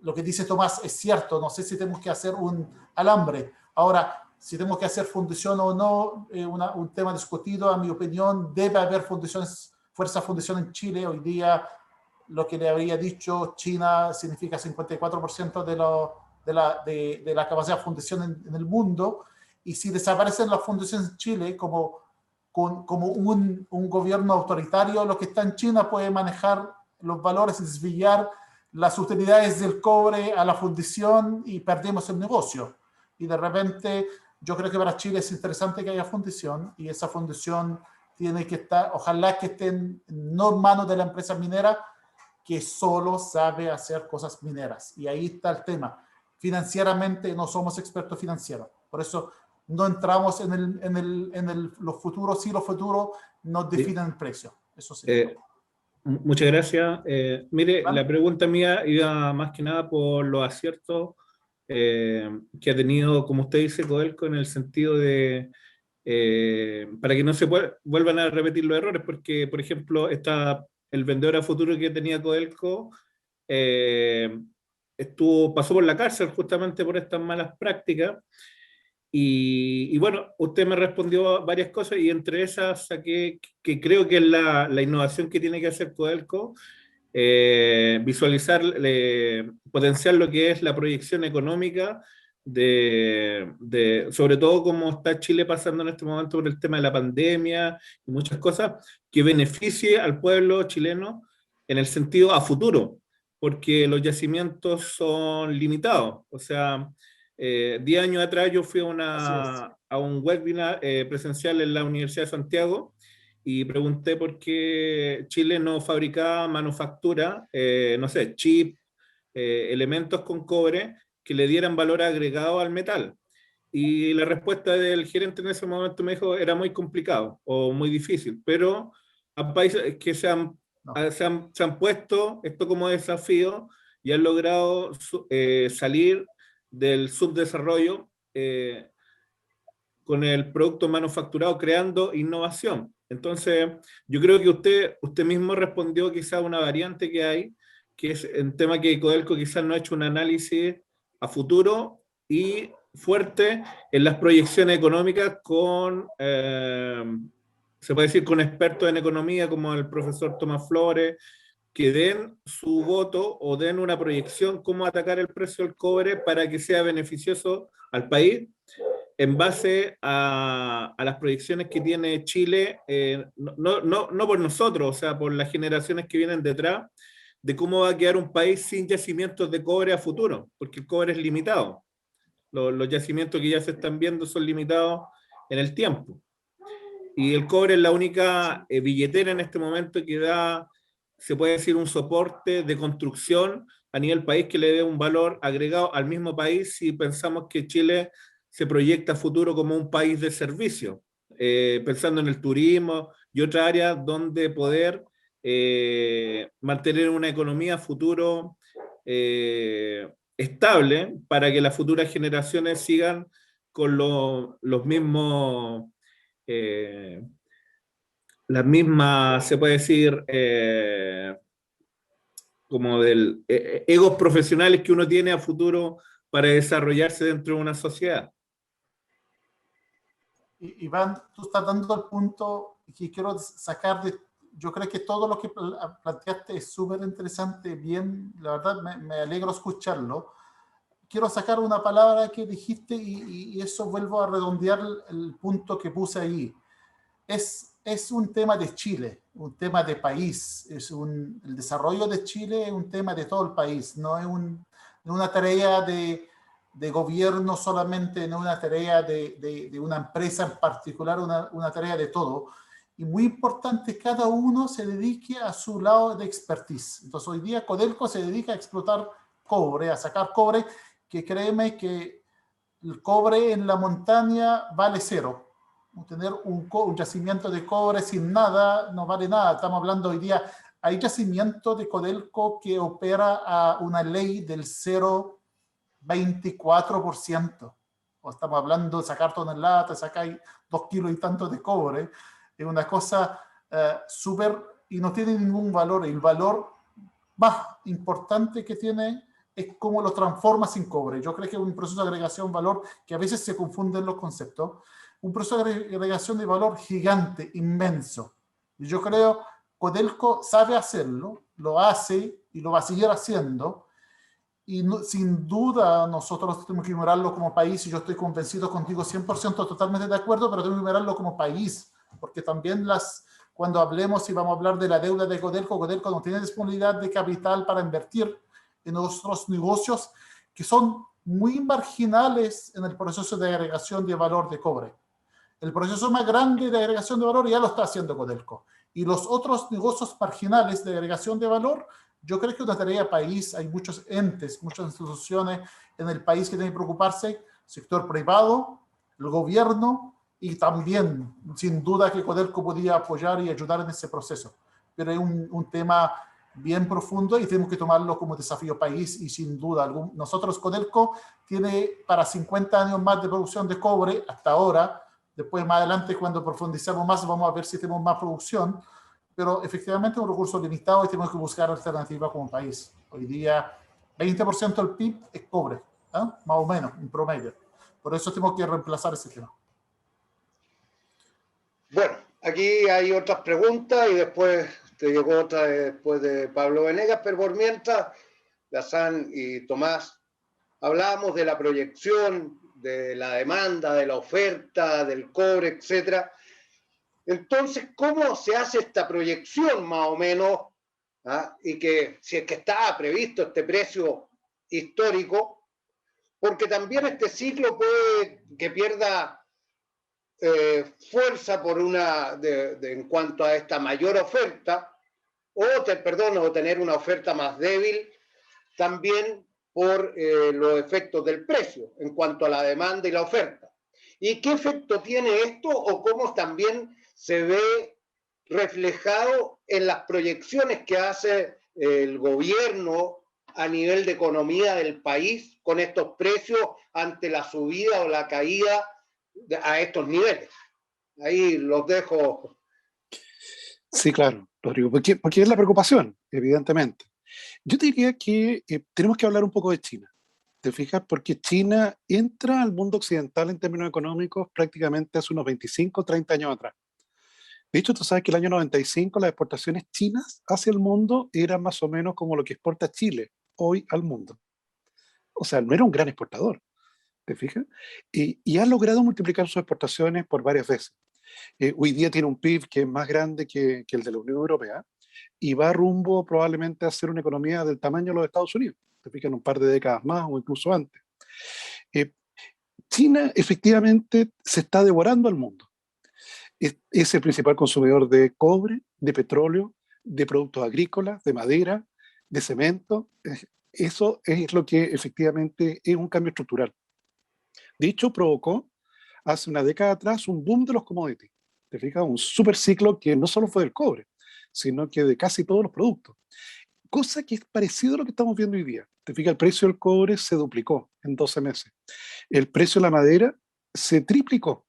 lo que dice Tomás es cierto, no sé si tenemos que hacer un alambre. Ahora, si tenemos que hacer fundición o no, un tema discutido, a mi opinión, debe haber fuerza fundición en Chile. Hoy día lo que le habría dicho China significa 54% de la capacidad de fundición en el mundo, y si desaparecen las fundiciones en Chile como un gobierno autoritario, lo que está en China puede manejar los valores y desviar las utilidades del cobre a la fundición y perdemos el negocio. Y de repente yo creo que para Chile es interesante que haya fundición, y esa fundición tiene que estar, ojalá que esté no en manos de la empresa minera que solo sabe hacer cosas mineras. Y ahí está el tema. Financieramente no somos expertos financieros. Por eso no entramos en los futuros. Sí, los futuros nos definen el precio. Eso sí. Muchas gracias. Mire, ¿Vale? la pregunta mía iba más que nada por los aciertos que ha tenido, como usted dice, Codelco, en el sentido de, para que no se vuelvan a repetir los errores, porque, por ejemplo, el vendedor a futuro que tenía Codelco pasó por la cárcel justamente por estas malas prácticas. Y bueno, usted me respondió varias cosas, y entre esas saqué que creo que es la innovación que tiene que hacer Codelco, visualizar, potenciar lo que es la proyección económica sobre todo cómo está Chile pasando en este momento por el tema de la pandemia y muchas cosas, que beneficie al pueblo chileno en el sentido a futuro, porque los yacimientos son limitados. O sea, 10 años atrás yo fui a un webinar presencial en la Universidad de Santiago y pregunté por qué Chile no fabricaba manufactura, no sé, chip, elementos con cobre que le dieran valor agregado al metal. Y la respuesta del gerente en ese momento me dijo era muy complicado o muy difícil, pero a países que se han puesto esto como desafío y han logrado salir del subdesarrollo con el producto manufacturado, creando innovación. Entonces, yo creo que usted mismo respondió quizá a una variante que hay, que es el tema que Codelco quizás no ha hecho un análisis a futuro y fuerte en las proyecciones económicas con, se puede decir, con expertos en economía como el profesor Tomás Flores, que den su voto o den una proyección cómo atacar el precio del cobre para que sea beneficioso al país en base a las proyecciones que tiene Chile, no por nosotros, o sea, por las generaciones que vienen detrás, de cómo va a quedar un país sin yacimientos de cobre a futuro, porque el cobre es limitado. Los yacimientos que ya se están viendo son limitados en el tiempo. Y el cobre es la única billetera en este momento que da, se puede decir, un soporte de construcción a nivel país que le dé un valor agregado al mismo país si pensamos que Chile se proyecta a futuro como un país de servicio, pensando en el turismo y otras áreas donde poder mantener una economía a futuro estable para que las futuras generaciones sigan con los mismos, las mismas, se puede decir, como egos profesionales que uno tiene a futuro para desarrollarse dentro de una sociedad. Iván, tú estás dando el punto que quiero sacar yo creo que todo lo que planteaste es súper interesante, bien, la verdad me alegro escucharlo. Quiero sacar una palabra que dijiste y eso vuelvo a redondear el punto que puse ahí. Es un tema de Chile, un tema de país, el desarrollo de Chile es un tema de todo el país, no es una tarea de gobierno solamente, no una tarea de una empresa en particular, una tarea de todo. Y muy importante, cada uno se dedique a su lado de expertise. Entonces hoy día Codelco se dedica a explotar cobre, a sacar cobre, que créeme que el cobre en la montaña vale cero. Tener un yacimiento de cobre sin nada no vale nada. Estamos hablando hoy día, hay yacimiento de Codelco que opera a una ley del 0,24%. O estamos hablando de sacar toneladas, sacar 2 kilos y tanto de cobre. Es una cosa súper, y no tiene ningún valor. El valor más importante que tiene es cómo lo transformas en cobre. Yo creo que es un proceso de agregación de valor que a veces se confunden los conceptos. Un proceso de agregación de valor gigante, inmenso. Y yo creo Codelco sabe hacerlo. lo hace y lo va a seguir haciendo. Y sin duda nosotros tenemos que mirarlo como país, y yo estoy convencido contigo 100% totalmente de acuerdo, pero tenemos que mirarlo como país, porque también cuando hablemos y vamos a hablar de la deuda de Codelco, Codelco no tiene disponibilidad de capital para invertir en nuestros negocios que son muy marginales en el proceso de agregación de valor de cobre. El proceso más grande de agregación de valor ya lo está haciendo Codelco. Y los otros negocios marginales de agregación de valor, yo creo que es una tarea país. Hay muchos entes, muchas instituciones en el país que tienen que preocuparse, sector privado, el gobierno, y también, sin duda, que Codelco podía apoyar y ayudar en ese proceso. Pero es un tema bien profundo y tenemos que tomarlo como desafío país, y sin duda, nosotros Codelco tiene para 50 años más de producción de cobre hasta ahora. Después, más adelante, cuando profundicemos más, vamos a ver si tenemos más producción, pero efectivamente es un recurso limitado y tenemos que buscar alternativas como país. Hoy día, 20% del PIB es cobre, ¿eh? Más o menos, en promedio. Por eso tenemos que reemplazar ese tema. Bueno, aquí hay otras preguntas y después te llegó otra después de Pablo Venegas, pero por mientras, Ghassan y Tomás, hablábamos de la proyección, de la demanda, de la oferta, del cobre, etcétera. Entonces, ¿cómo se hace esta proyección más o menos? ¿Ah? Y que si es que estaba previsto este precio histórico, porque también este ciclo puede que pierda fuerza por en cuanto a esta mayor oferta, o tener una oferta más débil también por los efectos del precio en cuanto a la demanda y la oferta. ¿Y qué efecto tiene esto o cómo también se ve reflejado en las proyecciones que hace el gobierno a nivel de economía del país con estos precios ante la subida o la caída a estos niveles? Ahí los dejo. Sí, claro, Rodrigo, porque es la preocupación, evidentemente. Yo te diría que tenemos que hablar un poco de China, ¿te fijas? Porque China entra al mundo occidental en términos económicos prácticamente hace unos 25, 30 años atrás. De hecho, tú sabes que el año 95 las exportaciones chinas hacia el mundo eran más o menos como lo que exporta Chile hoy al mundo. O sea, no era un gran exportador, ¿te fijas? Y ha logrado multiplicar sus exportaciones por varias veces. Hoy día tiene un PIB que es más grande que el de la Unión Europea y va rumbo probablemente a ser una economía del tamaño de los Estados Unidos, te fijas, en un par de décadas más o incluso antes. China efectivamente se está devorando al mundo. Es el principal consumidor de cobre, de petróleo, de productos agrícolas, de madera, de cemento. Eso es lo que efectivamente es un cambio estructural. De hecho, provocó hace una década atrás un boom de los commodities. ¿Te fijas? Un super ciclo que no solo fue del cobre, sino que de casi todos los productos. Cosa que es parecido a lo que estamos viendo hoy día. Te fijas, el precio del cobre se duplicó en 12 meses. El precio de la madera se triplicó.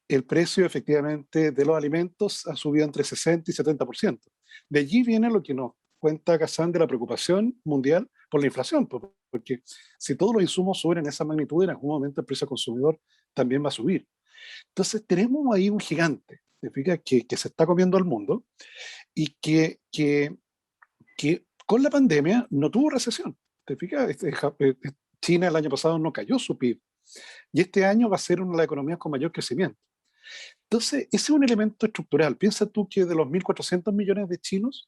El precio efectivamente de los alimentos ha subido entre 60 y 70%. De allí viene lo que nos cuenta Ghassan de la preocupación mundial por la inflación, porque si todos los insumos suben en esa magnitud, en algún momento el precio al consumidor también va a subir. Entonces tenemos ahí un gigante, ¿te fijas? Que se está comiendo al mundo y que con la pandemia no tuvo recesión. ¿Te fijas? China el año pasado no cayó su PIB y este año va a ser una de las economías con mayor crecimiento. Entonces, ese es un elemento estructural. Piensa tú que de los 1.400 millones de chinos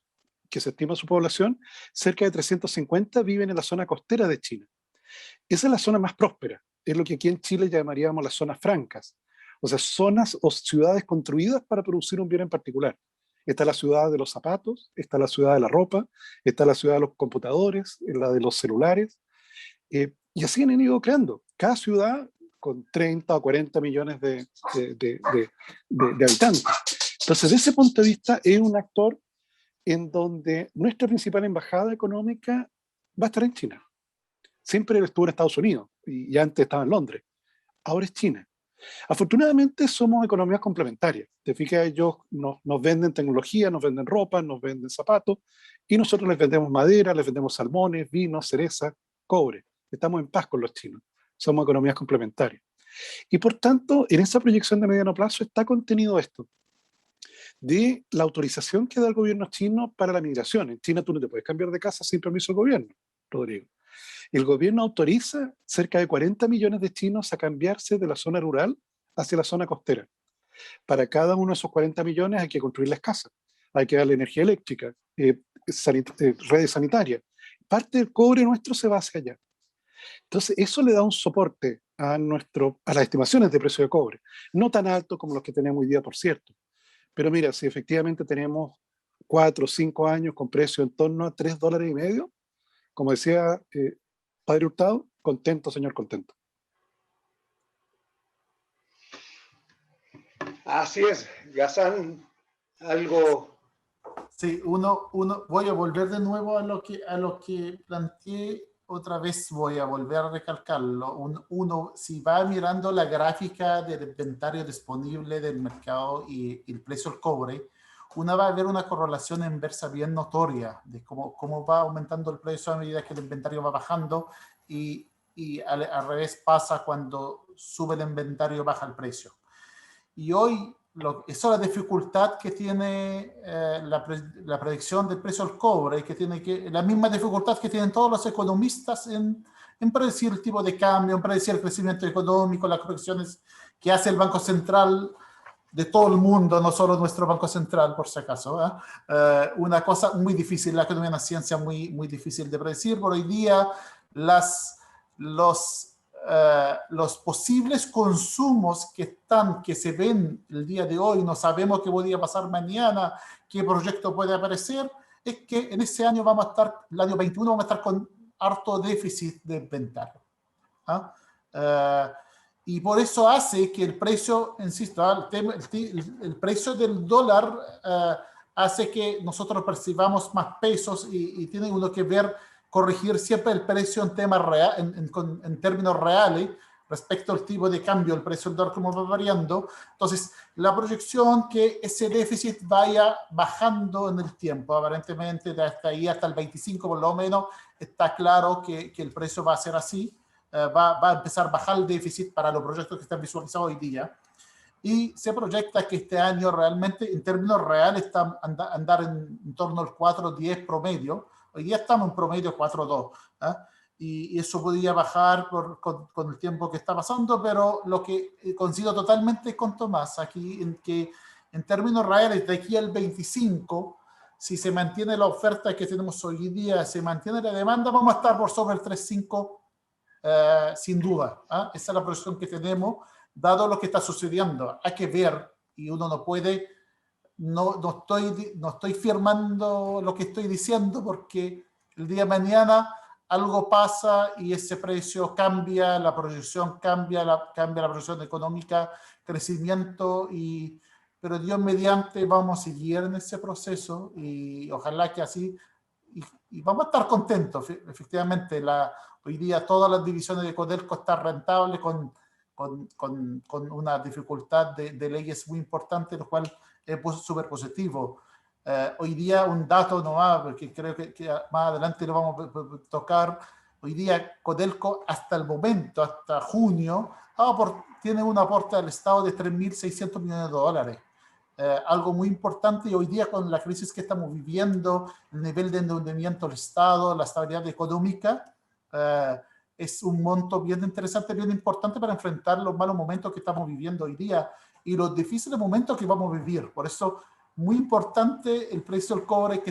que se estima su población, cerca de 350 viven en la zona costera de China. Esa es la zona más próspera. Es lo que aquí en Chile llamaríamos las zonas francas. O sea, zonas o ciudades construidas para producir un bien en particular. Está la ciudad de los zapatos, está la ciudad de la ropa, está la ciudad de los computadores, la de los celulares. Y así han ido creando. Cada ciudad con 30 o 40 millones de habitantes. Entonces, desde ese punto de vista, es un actor en donde nuestra principal embajada económica va a estar en China. Siempre estuvo en Estados Unidos y antes estaba en Londres. Ahora es China. Afortunadamente somos economías complementarias. Te fijas, ellos nos venden tecnología, nos venden ropa, nos venden zapatos y nosotros les vendemos madera, les vendemos salmones, vinos, cereza, cobre. Estamos en paz con los chinos. Somos economías complementarias. Y por tanto, en esa proyección de mediano plazo está contenido esto. de la autorización que da el gobierno chino para la migración. En China tú no te puedes cambiar de casa sin permiso del gobierno, Rodrigo. El gobierno autoriza cerca de 40 millones de chinos a cambiarse de la zona rural hacia la zona costera. Para cada uno de esos 40 millones hay que construirles casas, hay que darle energía eléctrica, redes sanitarias. Parte del cobre nuestro se va hacia allá. Entonces, eso le da un soporte a las estimaciones de precio de cobre. No tan alto como los que tenemos hoy día, por cierto. Pero mira, si efectivamente tenemos 4 o 5 años con precio en torno a $3.50, como decía Padre Hurtado, contento, señor, contento. Así es, Ghassan, algo... Sí, voy a volver de nuevo a lo que planteé. Otra vez voy a volver a recalcarlo. Uno, si va mirando la gráfica del inventario disponible del mercado y el precio del cobre, uno va a ver una correlación inversa bien notoria de cómo va aumentando el precio a medida que el inventario va bajando y al revés pasa cuando sube el inventario, baja el precio. Y hoy, esa es la dificultad que tiene la predicción del precio del cobre, que tiene la misma dificultad que tienen todos los economistas en predecir el tipo de cambio, en predecir el crecimiento económico, las correcciones que hace el Banco Central de todo el mundo, no solo nuestro Banco Central, por si acaso. Una cosa muy difícil, la economía es una ciencia muy, muy difícil de predecir. Por hoy día, los posibles consumos que se ven el día de hoy, no sabemos qué podría pasar mañana, qué proyecto puede aparecer, es que en ese año el año 21 vamos a estar con harto déficit de inventario. Y por eso hace que el precio, insisto, el precio del dólar hace que nosotros percibamos más pesos y tiene uno que corregir siempre el precio en términos reales respecto al tipo de cambio, el precio del dólar como va variando. Entonces, la proyección que ese déficit vaya bajando en el tiempo, aparentemente de hasta ahí, hasta el 25 por lo menos, está claro que el precio va a ser así, va a empezar a bajar el déficit para los proyectos que están visualizados hoy día. Y se proyecta que este año realmente, en términos reales, está andar en torno al 4.10 promedio. Hoy día estamos en promedio 4.2, y eso podría bajar con el tiempo que está pasando, pero lo que coincido totalmente con Tomás aquí, en que en términos reales, de aquí al 25, si se mantiene la oferta que tenemos hoy día, se mantiene la demanda, vamos a estar por sobre el 3.5 sin duda. Esa es la proyección que tenemos, dado lo que está sucediendo. Hay que ver, y uno no puede... No estoy firmando lo que estoy diciendo porque el día de mañana algo pasa y ese precio cambia, la proyección cambia la proyección económica, crecimiento, pero Dios mediante vamos a seguir en ese proceso y ojalá que así, y vamos a estar contentos. Efectivamente, hoy día todas las divisiones de Codelco están rentables con una dificultad de leyes muy importante, lo cual es súper positivo. Hoy día un dato porque creo que más adelante lo vamos a tocar. Hoy día Codelco hasta el momento, hasta junio, tiene un aporte al Estado de 3.600 millones de dólares. Algo muy importante, y hoy día con la crisis que estamos viviendo, el nivel de endeudamiento del Estado, la estabilidad económica, es un monto bien interesante, bien importante para enfrentar los malos momentos que estamos viviendo hoy día y los difíciles momentos que vamos a vivir. Por eso, muy importante el precio del cobre que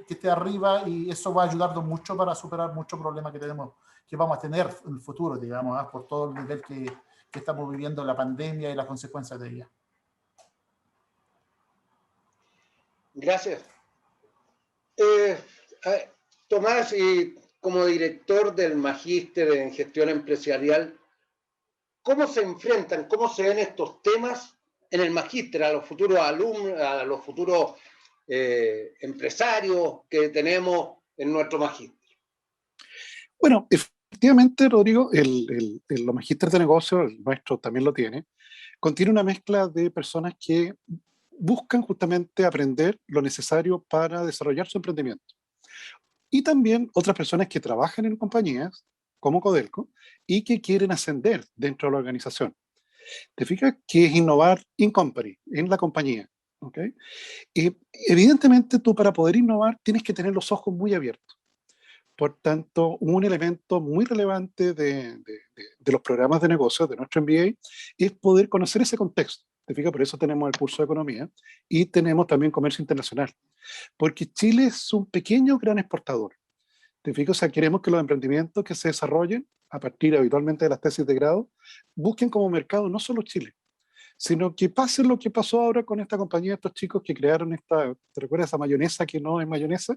esté arriba, y eso va a ayudarnos mucho para superar muchos problemas que vamos a tener en el futuro, digamos, por todo el nivel que estamos viviendo, la pandemia y las consecuencias de ella. Gracias. Tomás, y como director del Magíster en Gestión Empresarial, ¿cómo se enfrentan, cómo se ven estos temas en el Magíster a los futuros alumnos, a los futuros empresarios que tenemos en nuestro Magíster? Bueno, efectivamente, Rodrigo, los Magísteres de Negocio, el nuestro también lo tiene, contiene una mezcla de personas que buscan justamente aprender lo necesario para desarrollar su emprendimiento. Y también otras personas que trabajan en compañías como Codelco y que quieren ascender dentro de la organización. Te fijas que es innovar in company, en la compañía. ¿ok? Y evidentemente tú para poder innovar tienes que tener los ojos muy abiertos. Por tanto, un elemento muy relevante de los programas de negocios de nuestro MBA es poder conocer ese contexto. ¿Te fijas? Por eso tenemos el curso de economía y tenemos también comercio internacional. Porque Chile es un pequeño gran exportador. ¿Te fijas? O sea, queremos que los emprendimientos que se desarrollen a partir habitualmente de las tesis de grado busquen como mercado no solo Chile, sino que pase lo que pasó ahora con esta compañía, estos chicos que crearon esta, ¿te recuerdas esa mayonesa que no es mayonesa?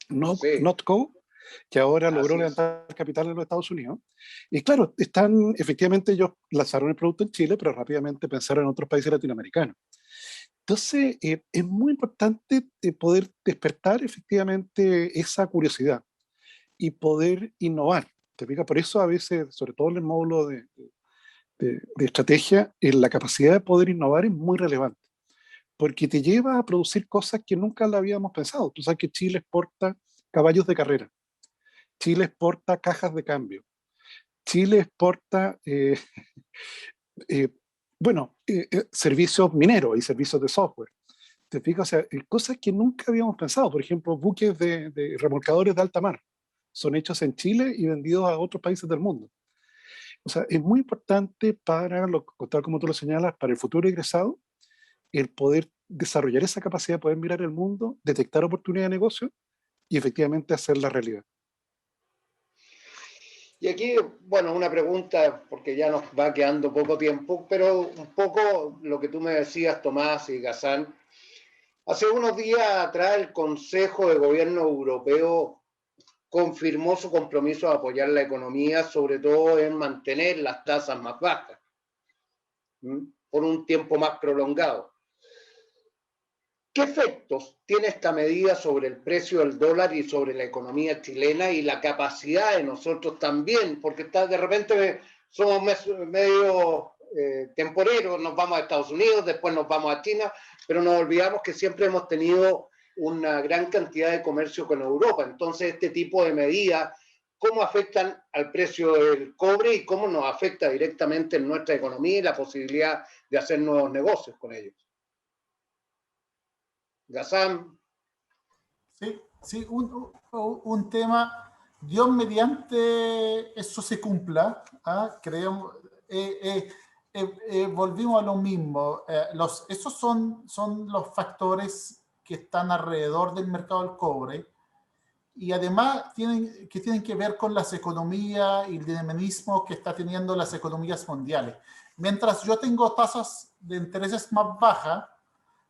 Sí, Notco, que ahora logró así es. levantar capital en los Estados Unidos. Y claro, efectivamente ellos lanzaron el producto en Chile, pero rápidamente pensaron en otros países latinoamericanos. Entonces, es muy importante poder despertar efectivamente esa curiosidad y poder innovar. ¿Te fijas? Por eso a veces, sobre todo en el módulo de estrategia, la capacidad de poder innovar es muy relevante, porque te lleva a producir cosas que nunca la habíamos pensado. Tú sabes que Chile exporta caballos de carrera, Chile exporta cajas de cambio, Chile exporta, eh, servicios mineros y servicios de software. ¿Te fijas? O sea, cosas que nunca habíamos pensado. Por ejemplo, buques de remolcadores de alta mar son hechos en Chile y vendidos a otros países del mundo. O sea, es muy importante para, tal como tú lo señalas, para el futuro egresado, el poder desarrollar esa capacidad de poder mirar el mundo, detectar oportunidades de negocio y efectivamente hacer la realidad. Y aquí, bueno, una pregunta, porque ya nos va quedando poco tiempo, pero un poco lo que tú me decías, Tomás y Gazán. Hace unos días atrás el Consejo de Gobierno Europeo confirmó su compromiso de apoyar la economía, sobre todo en mantener las tasas más bajas, por un tiempo más prolongado. ¿Qué efectos tiene esta medida sobre el precio del dólar y sobre la economía chilena y la capacidad de nosotros también? Porque de repente somos medio temporeros, nos vamos a Estados Unidos, después nos vamos a China, pero nos olvidamos que siempre hemos tenido una gran cantidad de comercio con Europa. Entonces, este tipo de medidas, ¿cómo afectan al precio del cobre y cómo nos afecta directamente en nuestra economía y la posibilidad de hacer nuevos negocios con ellos? Gazán. Sí, sí, un tema, Dios mediante eso se cumpla, ¿ah? Creemos, volvimos a lo mismo. Esos son los factores que están alrededor del mercado del cobre y además tienen que ver con las economías y el dinamismo que está teniendo las economías mundiales. Mientras yo tengo tasas de intereses más bajas,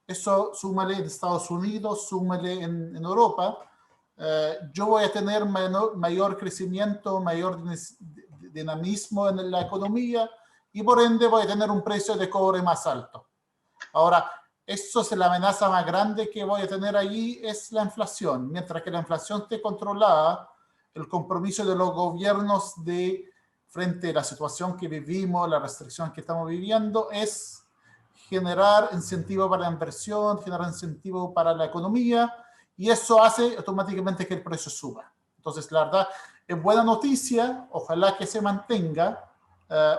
eso súmale en Estados Unidos, súmale en Europa, yo voy a tener mayor crecimiento, mayor dinamismo en la economía y por ende voy a tener un precio de cobre más alto. Ahora, eso es la amenaza más grande que voy a tener allí, es la inflación. Mientras que la inflación esté controlada, el compromiso de los gobiernos frente a la situación que vivimos, la restricción que estamos viviendo, es generar incentivo para la inversión, generar incentivo para la economía, y eso hace automáticamente que el precio suba. Entonces, la verdad, es buena noticia, ojalá que se mantenga.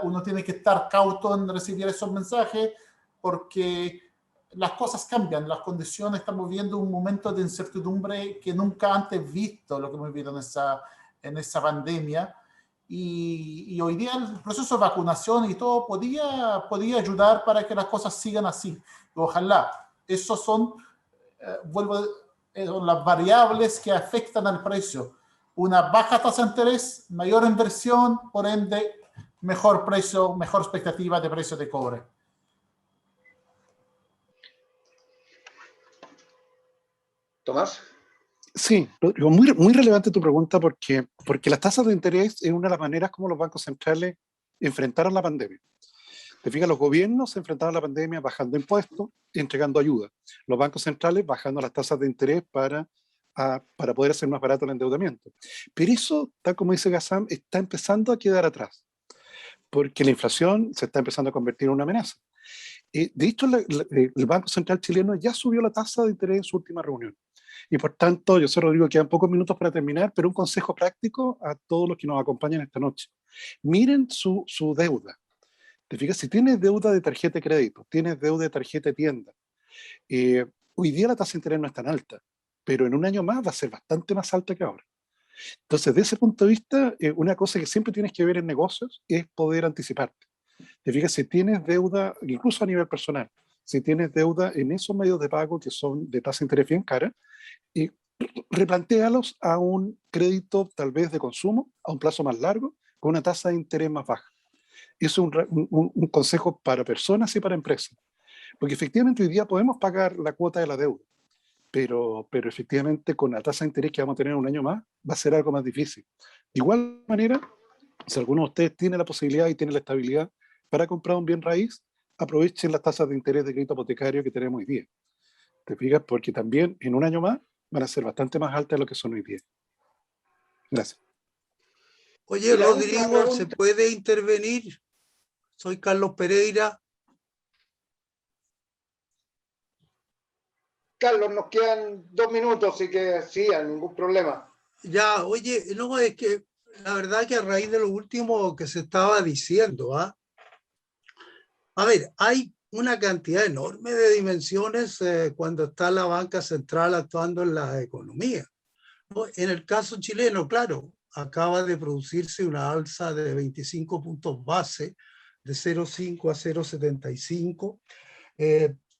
Uno tiene que estar cauto en recibir esos mensajes, porque las cosas cambian, las condiciones, estamos viendo un momento de incertidumbre que nunca antes visto, lo que hemos vivido en esa pandemia. Y hoy día el proceso de vacunación y todo podía ayudar para que las cosas sigan así. Ojalá. Esos son, son las variables que afectan al precio. Una baja tasa de interés, mayor inversión, por ende, mejor precio, mejor expectativa de precio de cobre. Tomás. Sí, muy, muy relevante tu pregunta porque las tasas de interés es una de las maneras como los bancos centrales enfrentaron la pandemia. Te fijas, los gobiernos se enfrentaron a la pandemia bajando impuestos y entregando ayuda. Los bancos centrales bajando las tasas de interés para poder hacer más barato el endeudamiento. Pero eso, tal como dice Gazán, está empezando a quedar atrás, porque la inflación se está empezando a convertir en una amenaza. De hecho, el Banco Central chileno ya subió la tasa de interés en su última reunión. Y por tanto, yo sé, Rodrigo, quedan pocos minutos para terminar, pero un consejo práctico a todos los que nos acompañan esta noche. Miren su deuda. Te fijas, si tienes deuda de tarjeta de crédito, tienes deuda de tarjeta de tienda, Hoy día la tasa de interés no es tan alta, pero en un año más va a ser bastante más alta que ahora. Entonces, desde ese punto de vista, una cosa que siempre tienes que ver en negocios es poder anticiparte. Te fijas, si tienes deuda, incluso a nivel personal, si tienes deuda en esos medios de pago que son de tasa de interés bien cara, replantéalos a un crédito tal vez de consumo, a un plazo más largo, con una tasa de interés más baja. Eso es un consejo para personas y para empresas. Porque efectivamente hoy día podemos pagar la cuota de la deuda, pero efectivamente con la tasa de interés que vamos a tener un año más, va a ser algo más difícil. De igual manera, si alguno de ustedes tiene la posibilidad y tiene la estabilidad para comprar un bien raíz, aprovechen las tasas de interés de crédito hipotecario que tenemos hoy día. ¿Te fijas? Porque también en un año más van a ser bastante más altas de lo que son hoy día. Gracias. Oye, Rodrigo, ¿se puede intervenir? Soy Carlos Pereira. Carlos, nos quedan 2 minutos, así que sí, ningún problema. Ya, oye, no, es que la verdad que a raíz de lo último que se estaba diciendo, a ver, hay una cantidad enorme de dimensiones cuando está la banca central actuando en la economía, ¿no? En el caso chileno, claro, acaba de producirse una alza de 25 puntos base, de 0,5 a 0,75,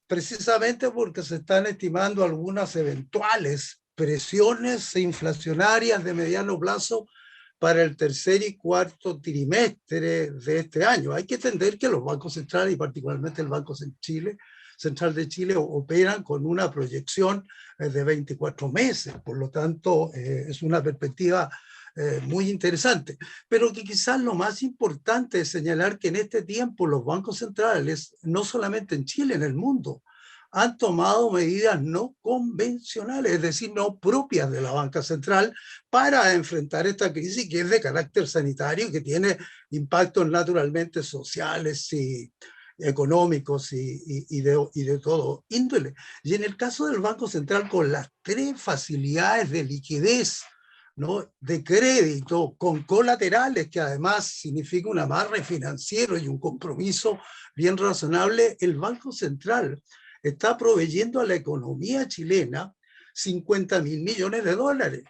precisamente porque se están estimando algunas eventuales presiones inflacionarias de mediano plazo para el tercer y cuarto trimestre de este año. Hay que entender que los bancos centrales, y particularmente el Banco Central de Chile, operan con una proyección de 24 meses. Por lo tanto, es una perspectiva muy interesante. Pero que quizás lo más importante es señalar que en este tiempo los bancos centrales, no solamente en Chile, en el mundo, han tomado medidas no convencionales, es decir, no propias de la banca central, para enfrentar esta crisis que es de carácter sanitario, que tiene impactos naturalmente sociales y económicos y de todo índole. Y en el caso del Banco Central, con las 3 facilidades de liquidez, ¿no?, de crédito, con colaterales, que además significa un amarre financiero y un compromiso bien razonable, el Banco Central está proveyendo a la economía chilena 50.000 millones de dólares.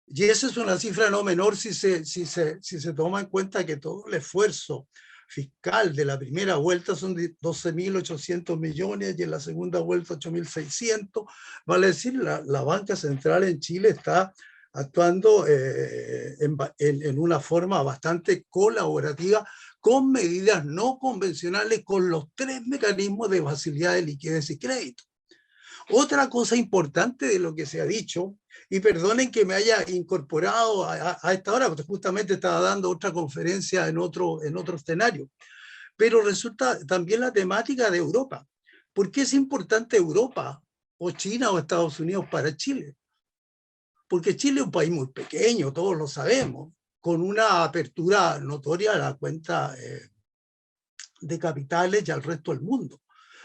Y esa es una cifra no menor si se toma en cuenta que todo el esfuerzo fiscal de la primera vuelta son de 12.800 millones y en la segunda vuelta 8.600. Vale decir, la banca central en Chile está actuando en una forma bastante colaborativa, con medidas no convencionales, con los 3 mecanismos de facilidad de liquidez y crédito. Otra cosa importante de lo que se ha dicho, y perdonen que me haya incorporado a esta hora, porque justamente estaba dando otra conferencia en otro escenario, pero resulta también la temática de Europa. ¿Por qué es importante Europa, o China, o Estados Unidos para Chile? Porque Chile es un país muy pequeño, todos lo sabemos, con una apertura notoria a la cuenta de capitales y al resto del mundo.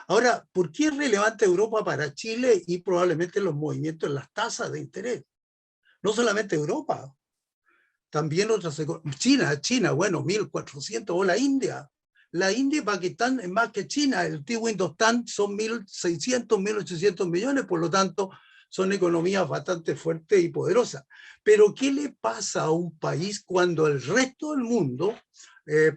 Ahora, ¿por qué es relevante Europa para Chile y probablemente los movimientos en las tasas de interés? No solamente Europa, también otras economías. China, bueno, 1.400, o la India. La India y Pakistán es más que China. El antiguo Indostán son 1.600, 1.800 millones, por lo tanto, son economías bastante fuertes y poderosas. Pero ¿qué le pasa a un país cuando el resto del mundo,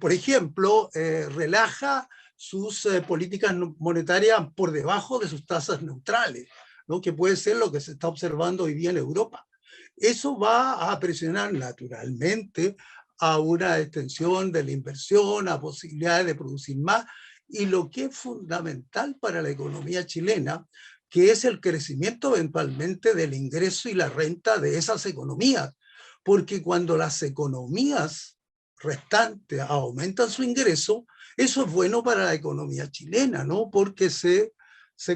por ejemplo, relaja sus políticas monetarias por debajo de sus tasas neutrales, ¿no?, que puede ser lo que se está observando hoy día en Europa? Eso va a presionar naturalmente a una extensión de la inversión, a posibilidades de producir más, y lo que es fundamental para la economía chilena, que es el crecimiento eventualmente del ingreso y la renta de esas economías. Porque cuando las economías restantes aumentan su ingreso, eso es bueno para la economía chilena, ¿no?, porque se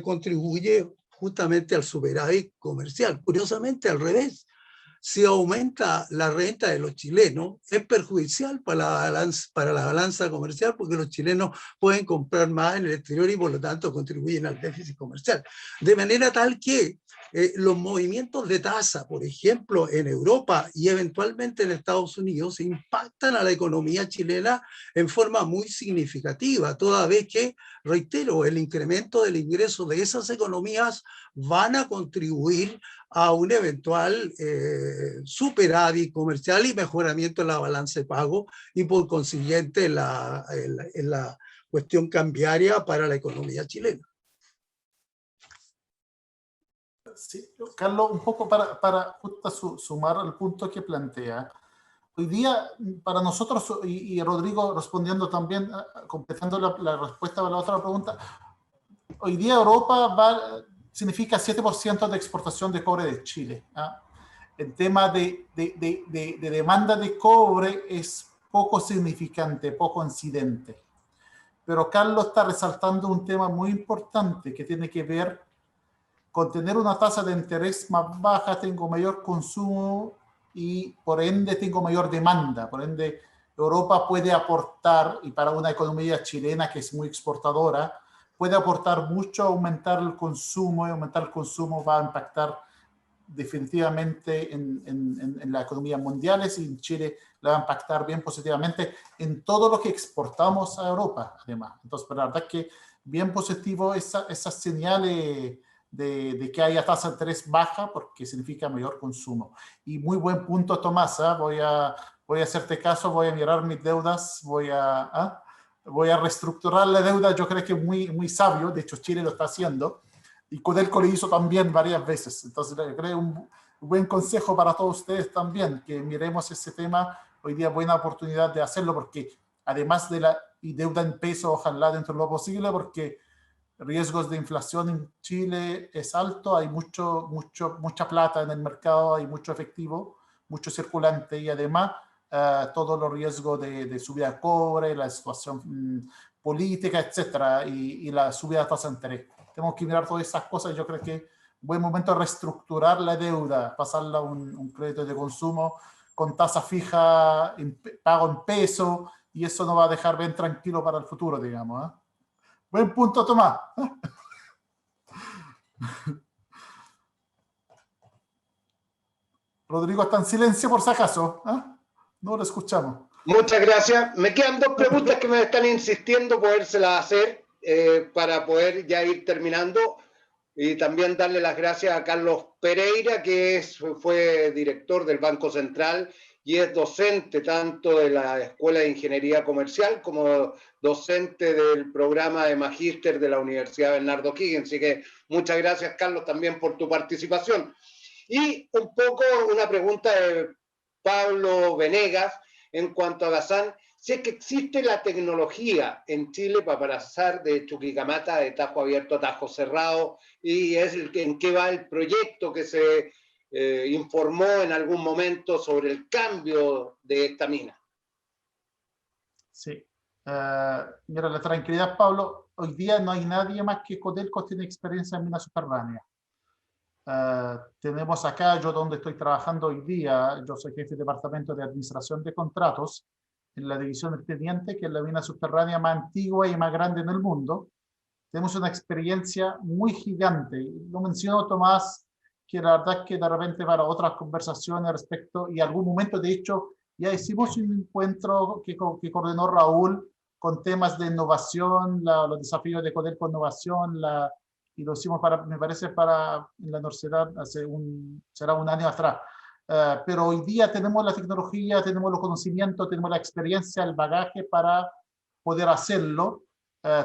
contribuye justamente al superávit comercial. Curiosamente, al revés. Si aumenta la renta de los chilenos, es perjudicial para la balanza comercial, porque los chilenos pueden comprar más en el exterior y por lo tanto contribuyen al déficit comercial. De manera tal que los movimientos de tasa, por ejemplo, en Europa y eventualmente en Estados Unidos, impactan a la economía chilena en forma muy significativa, toda vez que, reitero, el incremento del ingreso de esas economías van a contribuir a un eventual superávit comercial y mejoramiento en la balanza de pago y por consiguiente en la cuestión cambiaria para la economía chilena. Sí, Carlos, un poco para justo sumar al punto que plantea. Hoy día, para nosotros, y Rodrigo respondiendo también, completando la respuesta a la otra pregunta, hoy día Europa significa 7% de exportación de cobre de Chile. El tema de demanda de cobre es poco significante, poco incidente. Pero Carlos está resaltando un tema muy importante que tiene que ver con tener una tasa de interés más baja, tengo mayor consumo y por ende tengo mayor demanda. Por ende, Europa puede aportar, y para una economía chilena que es muy exportadora, puede aportar mucho a aumentar el consumo, y aumentar el consumo va a impactar definitivamente en la economía mundial, y en Chile le va a impactar bien positivamente en todo lo que exportamos a Europa, además. Entonces, la verdad que bien positivo esas señales de que haya tasa de interés baja, porque significa mayor consumo. Y muy buen punto, Tomás, voy a hacerte caso, voy a mirar mis deudas, voy a reestructurar la deuda. Yo creo que es muy sabio, de hecho Chile lo está haciendo, y Codelco lo hizo también varias veces. Entonces creo un buen consejo para todos ustedes también, que miremos ese tema. Hoy día buena oportunidad de hacerlo, porque además de la deuda en peso, ojalá dentro de lo posible, porque riesgos de inflación en Chile es alto, hay mucha plata en el mercado, hay mucho efectivo, mucho circulante, y además todos los riesgos de subida de cobre, la situación política, etcétera, y la subida de tasa de interés. Tenemos que mirar todas esas cosas. Yo creo que es buen momento de reestructurar la deuda, pasarla a un crédito de consumo con tasa fija, pago en peso, y eso nos va a dejar bien tranquilo para el futuro, digamos. Buen punto, Tomás. Rodrigo está en silencio por si acaso. No lo escuchamos. Muchas gracias. Me quedan dos preguntas que me están insistiendo podérselas hacer para poder ya ir terminando. Y también darle las gracias a Carlos Pereira, que fue director del Banco Central y es docente tanto de la Escuela de Ingeniería Comercial como docente del programa de Magíster de la Universidad Bernardo O'Higgins. Así que muchas gracias, Carlos, también por tu participación. Y un poco una pregunta de Pablo Venegas en cuanto a Gazán. Si es que existe la tecnología en Chile para pasar de Chuquicamata de tajo abierto a tajo cerrado, y es en qué va el proyecto que se informó en algún momento sobre el cambio de esta mina. Sí. Mira, la tranquilidad, Pablo, hoy día no hay nadie más que Codelco tiene experiencia en minas subterráneas. Tenemos acá, yo donde estoy trabajando hoy día, yo soy jefe de departamento de administración de contratos en la división del Teniente, que es la mina subterránea más antigua y más grande en el mundo. Tenemos una experiencia muy gigante. Lo mencionó Tomás, que la verdad es que de repente para otras conversaciones respecto, y algún momento de hecho ya hicimos un encuentro que coordinó Raúl con temas de innovación, los desafíos de Codelco Innovación, y lo hicimos me parece en la universidad será un año atrás. Pero hoy día tenemos la tecnología, tenemos los conocimientos, tenemos la experiencia, el bagaje para poder hacerlo.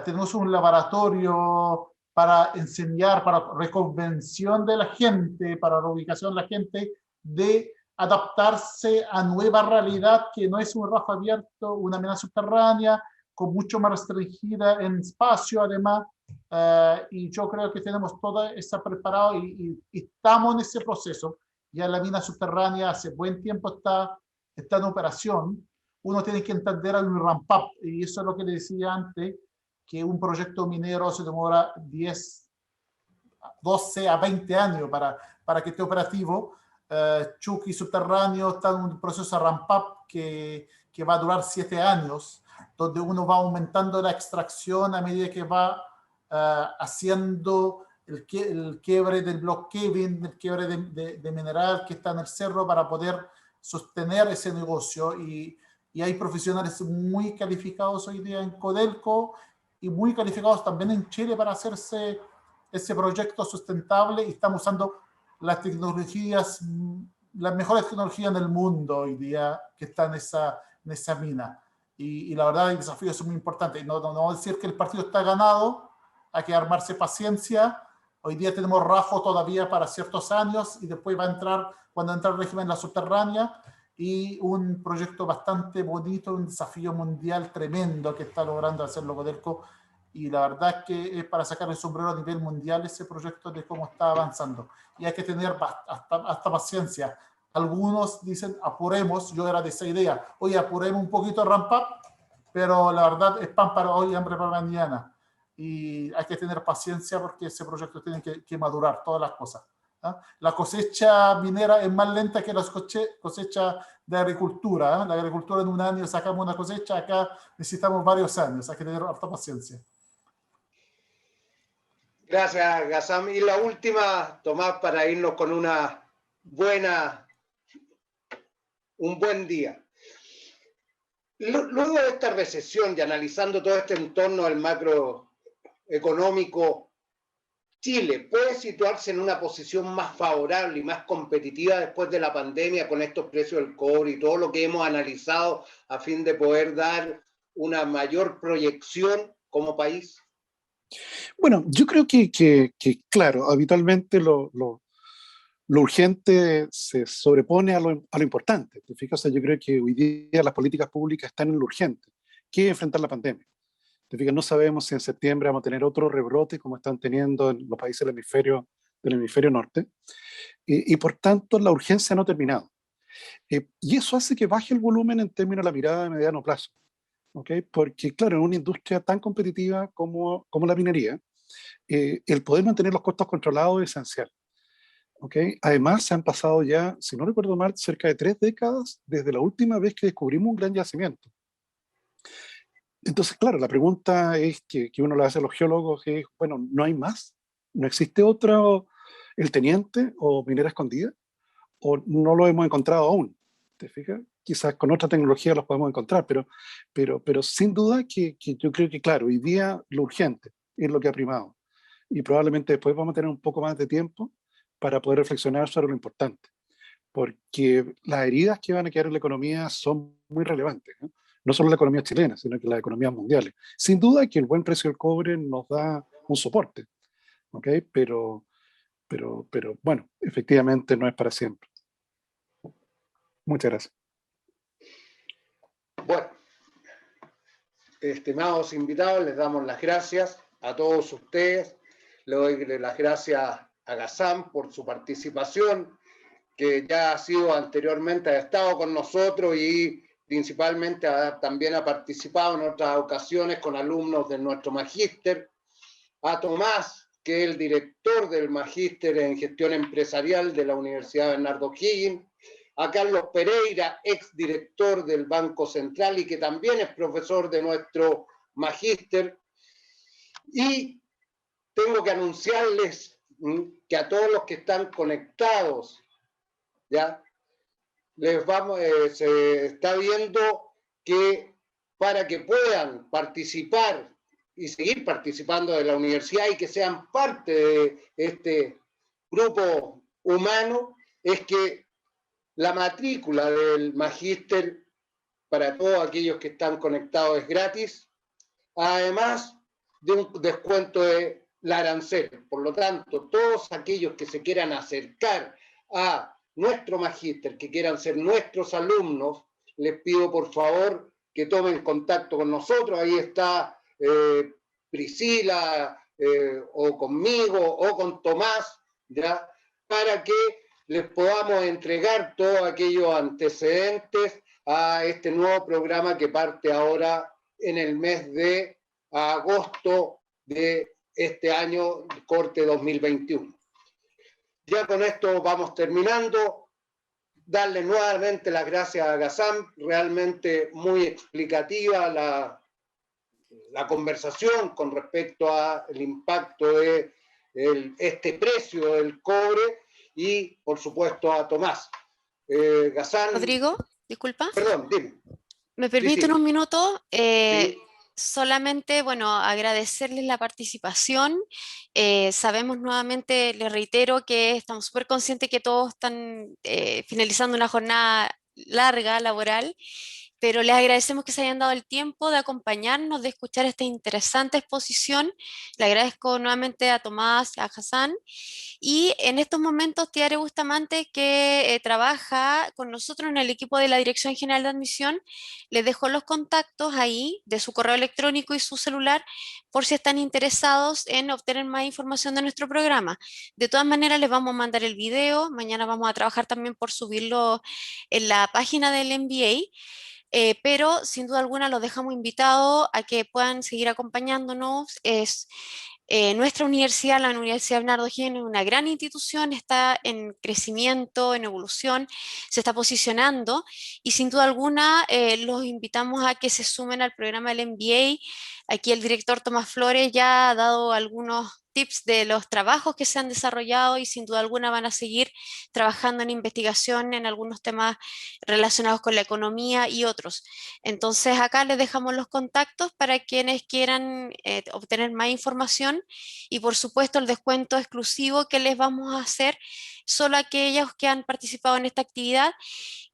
Tenemos un laboratorio para enseñar, para reconvención de la gente, para la ubicación de la gente, de adaptarse a nueva realidad que no es un rajo abierto, una mina subterránea, con mucho más restringida en espacio además, y yo creo que tenemos todo eso preparado y estamos en ese proceso. Ya la mina subterránea hace buen tiempo está en operación. Uno tiene que entender el ramp-up, y eso es lo que le decía antes, que un proyecto minero se demora 12 a 20 años para que esté operativo. Chuqui subterráneo está en un proceso de ramp-up que va a durar 7 años, donde uno va aumentando la extracción a medida que va haciendo el quiebre del block caving, el quiebre de mineral que está en el cerro para poder sostener ese negocio. Y hay profesionales muy calificados hoy día en Codelco y muy calificados también en Chile para hacerse ese proyecto sustentable, y estamos usando las tecnologías, las mejores tecnologías del mundo hoy día que están en esa mina. Y la verdad el desafío es muy importante. No voy a decir que el partido está ganado, hay que armarse paciencia. Hoy día tenemos Rajo todavía para ciertos años y después va a entrar, cuando entra el régimen la subterránea, y un proyecto bastante bonito, un desafío mundial tremendo que está logrando hacerlo Codelco. Y la verdad es que es para sacar el sombrero a nivel mundial ese proyecto de cómo está avanzando. Y hay que tener hasta paciencia. Algunos dicen apuremos, yo era de esa idea, oye, apuremos un poquito ramp up, pero la verdad es pan para hoy, hambre para mañana. Y hay que tener paciencia porque ese proyecto tiene que madurar todas las cosas. ¿Ah? La cosecha minera es más lenta que la cosecha de agricultura. ¿Eh? La agricultura en un año sacamos una cosecha, acá necesitamos varios años, hay que tener harta paciencia. Gracias, Ghassan. Y la última, Tomás, para irnos con un buen día. Luego de esta recesión y analizando todo este entorno del macroeconómico, Chile puede situarse en una posición más favorable y más competitiva después de la pandemia con estos precios del cobre y todo lo que hemos analizado a fin de poder dar una mayor proyección como país. Bueno, yo creo que claro, habitualmente lo urgente se sobrepone a lo importante. ¿Te fijas? O sea, yo creo que hoy día las políticas públicas están en lo urgente, que es enfrentar la pandemia. ¿Te fijas? No sabemos si en septiembre vamos a tener otro rebrote como están teniendo en los países del hemisferio norte. Y por tanto, la urgencia no ha terminado. Y eso hace que baje el volumen en términos de la mirada de mediano plazo. ¿Okay? Porque, claro, en una industria tan competitiva como la minería, el poder mantener los costos controlados es esencial. ¿Okay? Además, se han pasado ya, si no recuerdo mal, cerca de 3 décadas desde la última vez que descubrimos un gran yacimiento. Entonces, claro, la pregunta es que uno le hace a los geólogos es, bueno, ¿no hay más? ¿No existe otro, el teniente o minera escondida? ¿O no lo hemos encontrado aún? ¿Te fijas? Quizás con otra tecnología los podemos encontrar, pero sin duda que yo creo que, claro, hoy día lo urgente es lo que ha primado. Y probablemente después vamos a tener un poco más de tiempo para poder reflexionar sobre lo importante. Porque las heridas que van a quedar en la economía son muy relevantes, ¿no? No solo la economía chilena, sino que las economías mundiales. Sin duda que el buen precio del cobre nos da un soporte, ¿okay? Pero bueno, efectivamente no es para siempre. Muchas gracias. Bueno, estimados invitados, les damos las gracias a todos ustedes. Le doy las gracias a Ghassan por su participación, que ya ha sido anteriormente, ha estado con nosotros y principalmente también ha participado en otras ocasiones con alumnos de nuestro magíster. A Tomás, que es el director del magíster en gestión empresarial de la Universidad Bernardo O'Higgins. A Carlos Pereira, exdirector del Banco Central y que también es profesor de nuestro magíster. Y tengo que anunciarles que a todos los que están conectados, ¿ya? Se está viendo que para que puedan participar y seguir participando de la universidad y que sean parte de este grupo humano, es que la matrícula del magíster para todos aquellos que están conectados es gratis, además de un descuento de la arancel. Por lo tanto, todos aquellos que se quieran acercar a nuestro magíster, que quieran ser nuestros alumnos, les pido por favor que tomen contacto con nosotros. Ahí está Priscila, o conmigo, o con Tomás, ¿ya? Para que les podamos entregar todos aquellos antecedentes a este nuevo programa que parte ahora en el mes de agosto de este año, corte 2021. Ya con esto vamos terminando. Darle nuevamente las gracias a Ghassan, realmente muy explicativa la conversación con respecto al impacto de este precio del cobre, y por supuesto a Tomás. Ghassan. Rodrigo, disculpa. Perdón, dime. ¿Me permiten sí. un minuto? Sí. Solamente, bueno, agradecerles la participación. Sabemos nuevamente, les reitero que estamos súper conscientes que todos están finalizando una jornada larga laboral, pero les agradecemos que se hayan dado el tiempo de acompañarnos, de escuchar esta interesante exposición. Le agradezco nuevamente a Tomás, a Ghassan, y en estos momentos Tiare Bustamante, que trabaja con nosotros en el equipo de la Dirección General de Admisión, les dejo los contactos ahí de su correo electrónico y su celular por si están interesados en obtener más información de nuestro programa. De todas maneras, les vamos a mandar el video. Mañana vamos a trabajar también por subirlo en la página del MBA. Pero sin duda alguna los dejamos invitados a que puedan seguir acompañándonos. Nuestra universidad, la Universidad Bernardo O'Higgins, es una gran institución, está en crecimiento, en evolución, se está posicionando, y sin duda alguna los invitamos a que se sumen al programa del MBA. Aquí el director Tomás Flores ya ha dado algunos tips de los trabajos que se han desarrollado, y sin duda alguna van a seguir trabajando en investigación en algunos temas relacionados con la economía y otros. Entonces acá les dejamos los contactos para quienes quieran obtener más información, y por supuesto el descuento exclusivo que les vamos a hacer solo a aquellos que han participado en esta actividad.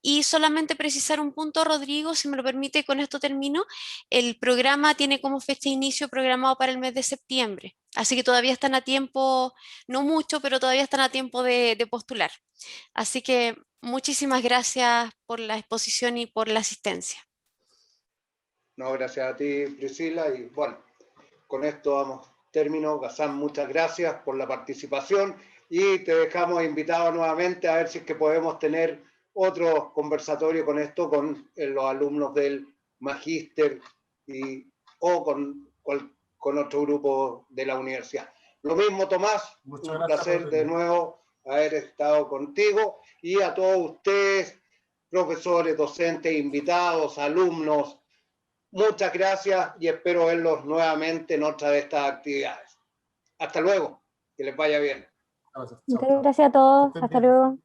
Y solamente precisar un punto, Rodrigo, si me lo permite, con esto termino. El programa tiene como fecha de inicio programado para el mes de septiembre, así que todavía están a tiempo, no mucho, pero todavía están a tiempo de postular. Así que muchísimas gracias por la exposición y por la asistencia. No, gracias a ti, Priscila, y bueno, con esto damos término. Ghassan, muchas gracias por la participación, y te dejamos invitado nuevamente a ver si es que podemos tener otro conversatorio con esto, con los alumnos del magíster o con otro grupo de la universidad. Lo mismo, Tomás, Muchas un gracias, placer Rodrigo. de nuevo haber estado contigo, y a todos ustedes, profesores, docentes, invitados, alumnos, muchas gracias, y espero verlos nuevamente en otra de estas actividades. Hasta luego, que les vaya bien. Gracias. Muchas gracias a todos. Que estén Hasta bien. luego.